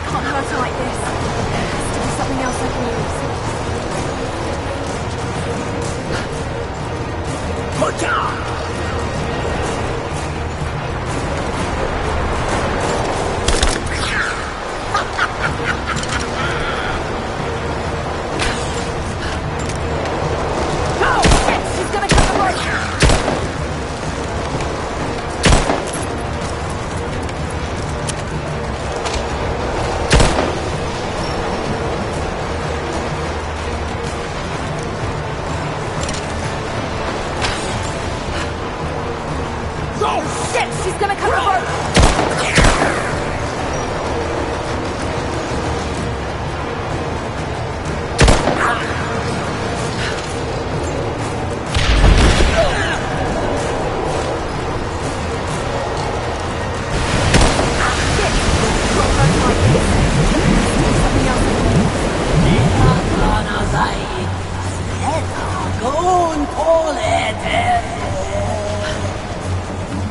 can't hurt her like this. Has to be something else I can use. Shit, she's gonna cut the rope. Shit, she's gonna cut the rope.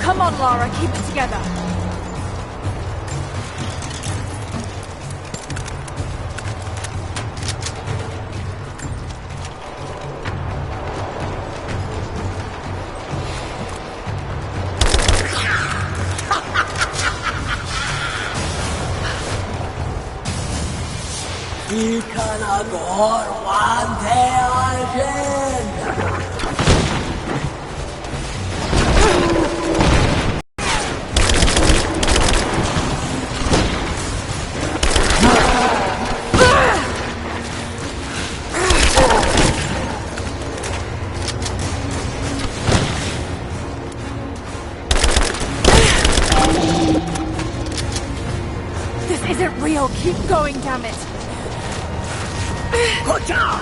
Come on, Lara, keep it together. This isn't real. Keep going, damn it. Good job!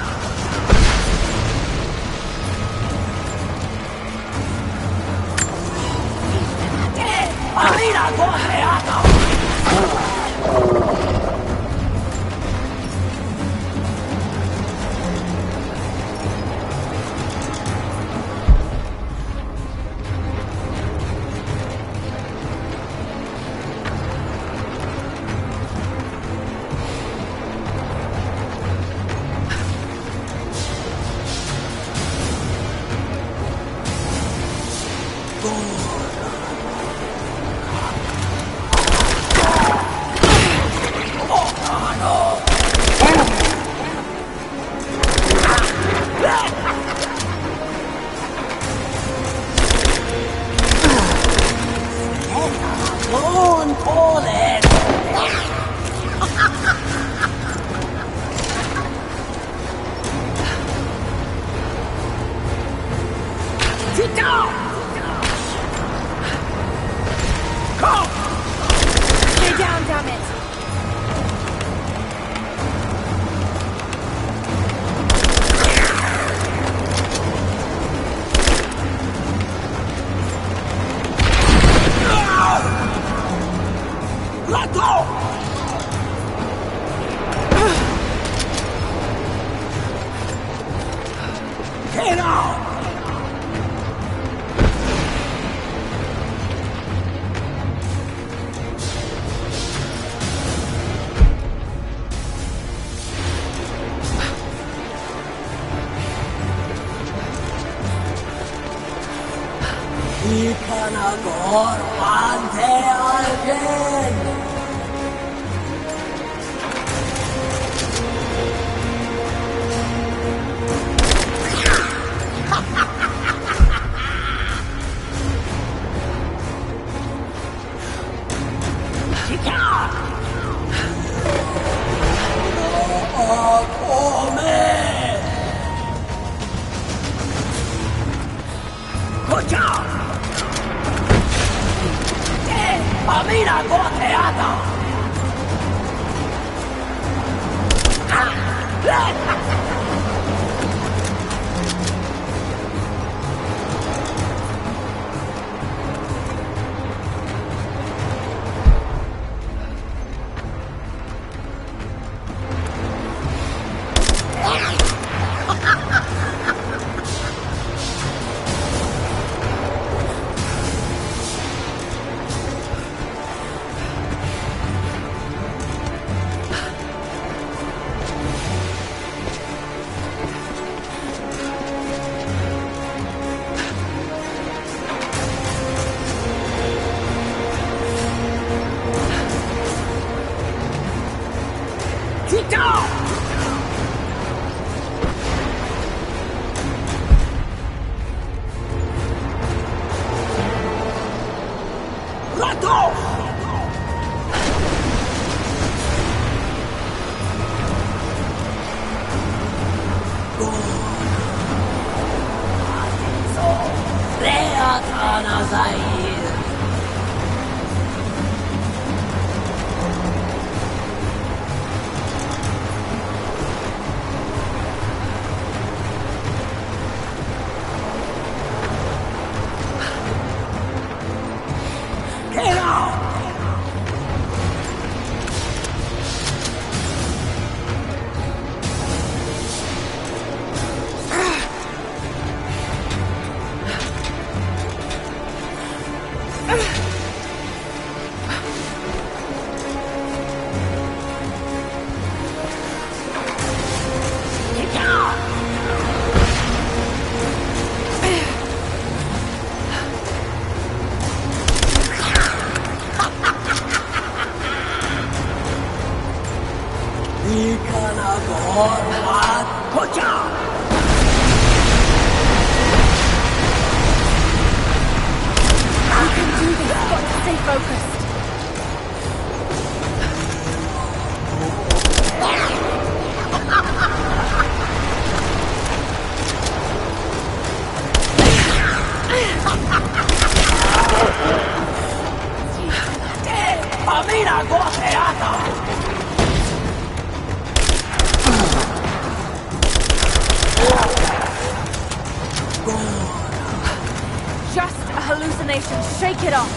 Shake it off!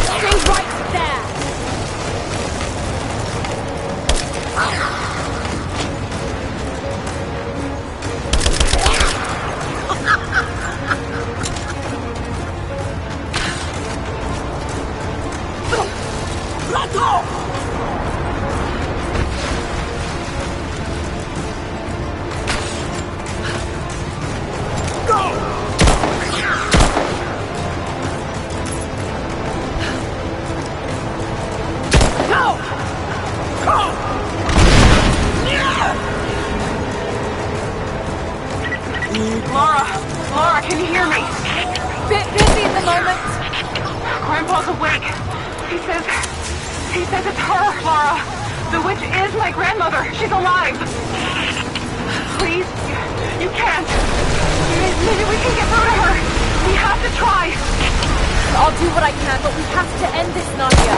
Stay right there! Laura, can you hear me? Bit busy at the moment. Grandpa's awake. He says it's her, Laura. The witch is my grandmother. She's alive. Please, you can't. Maybe we can get through to her. We have to try. I'll do what I can, but we have to end this, Nadia.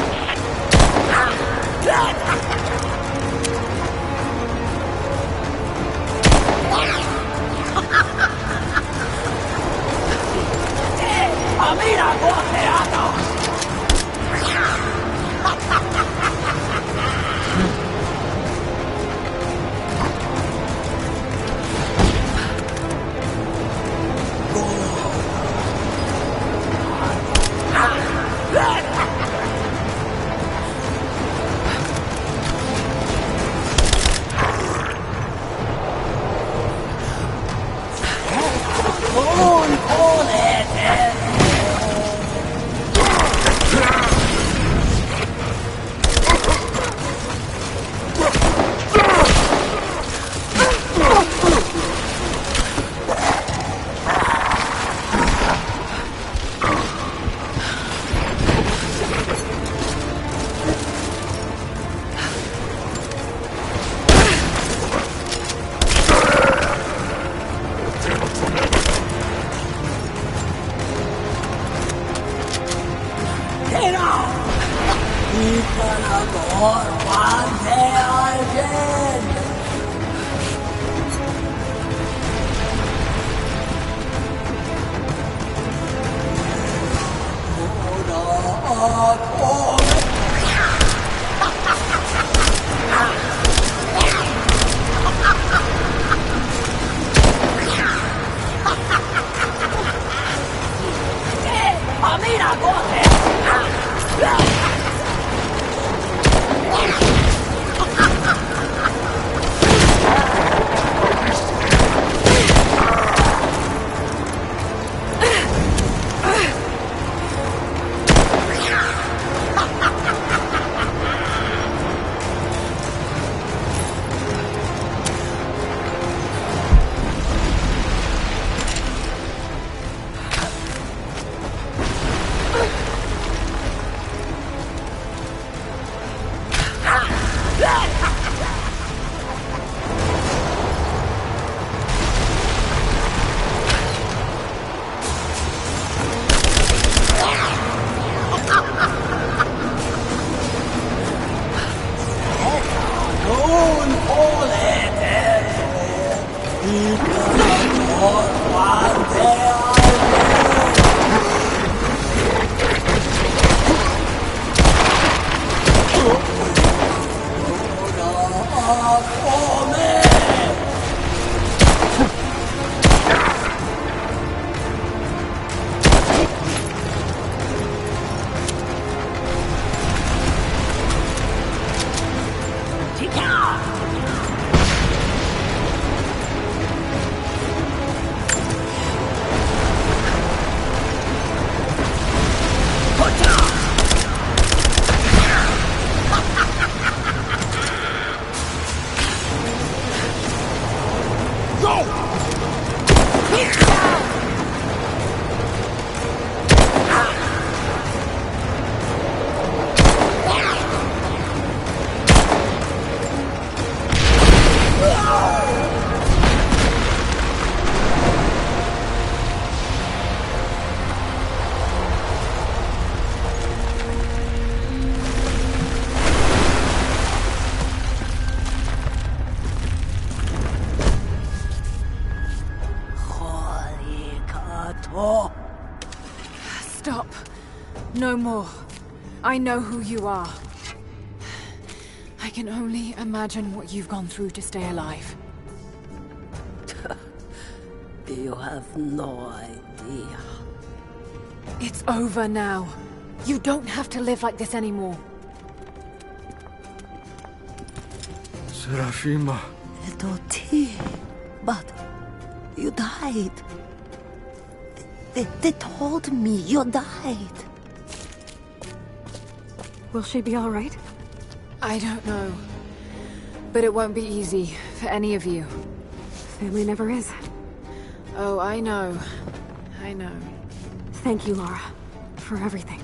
Stop. No more. I know who you are. I can only imagine what you've gone through to stay alive. You have no idea. It's over now. You don't have to live like this anymore. Serafima. Doti, but you died. They told me you died. Will she be all right? I don't know. But it won't be easy for any of you. Family never is. Oh, I know. I know. Thank you, Laura, for everything.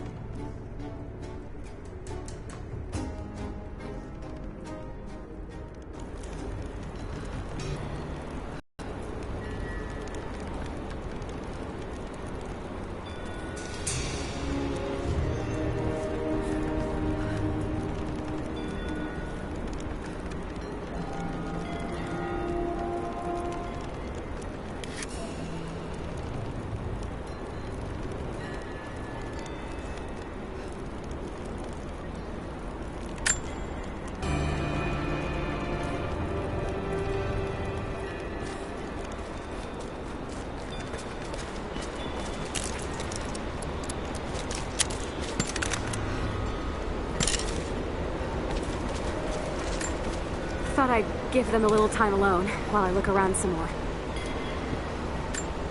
Thought I'd give them a little time alone while I look around some more.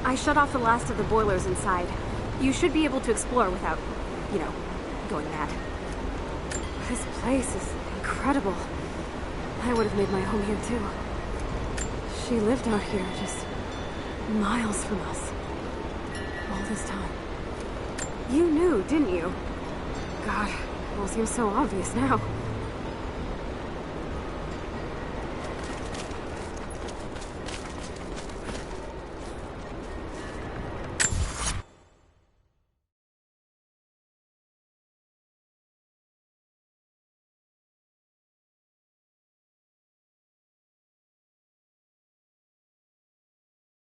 I shut off the last of the boilers inside. You should be able to explore without, you know, going mad. This place is incredible. I would have made my home here too. She lived out here, just miles from us. All this time. You knew, didn't you? God, it all seems so obvious now.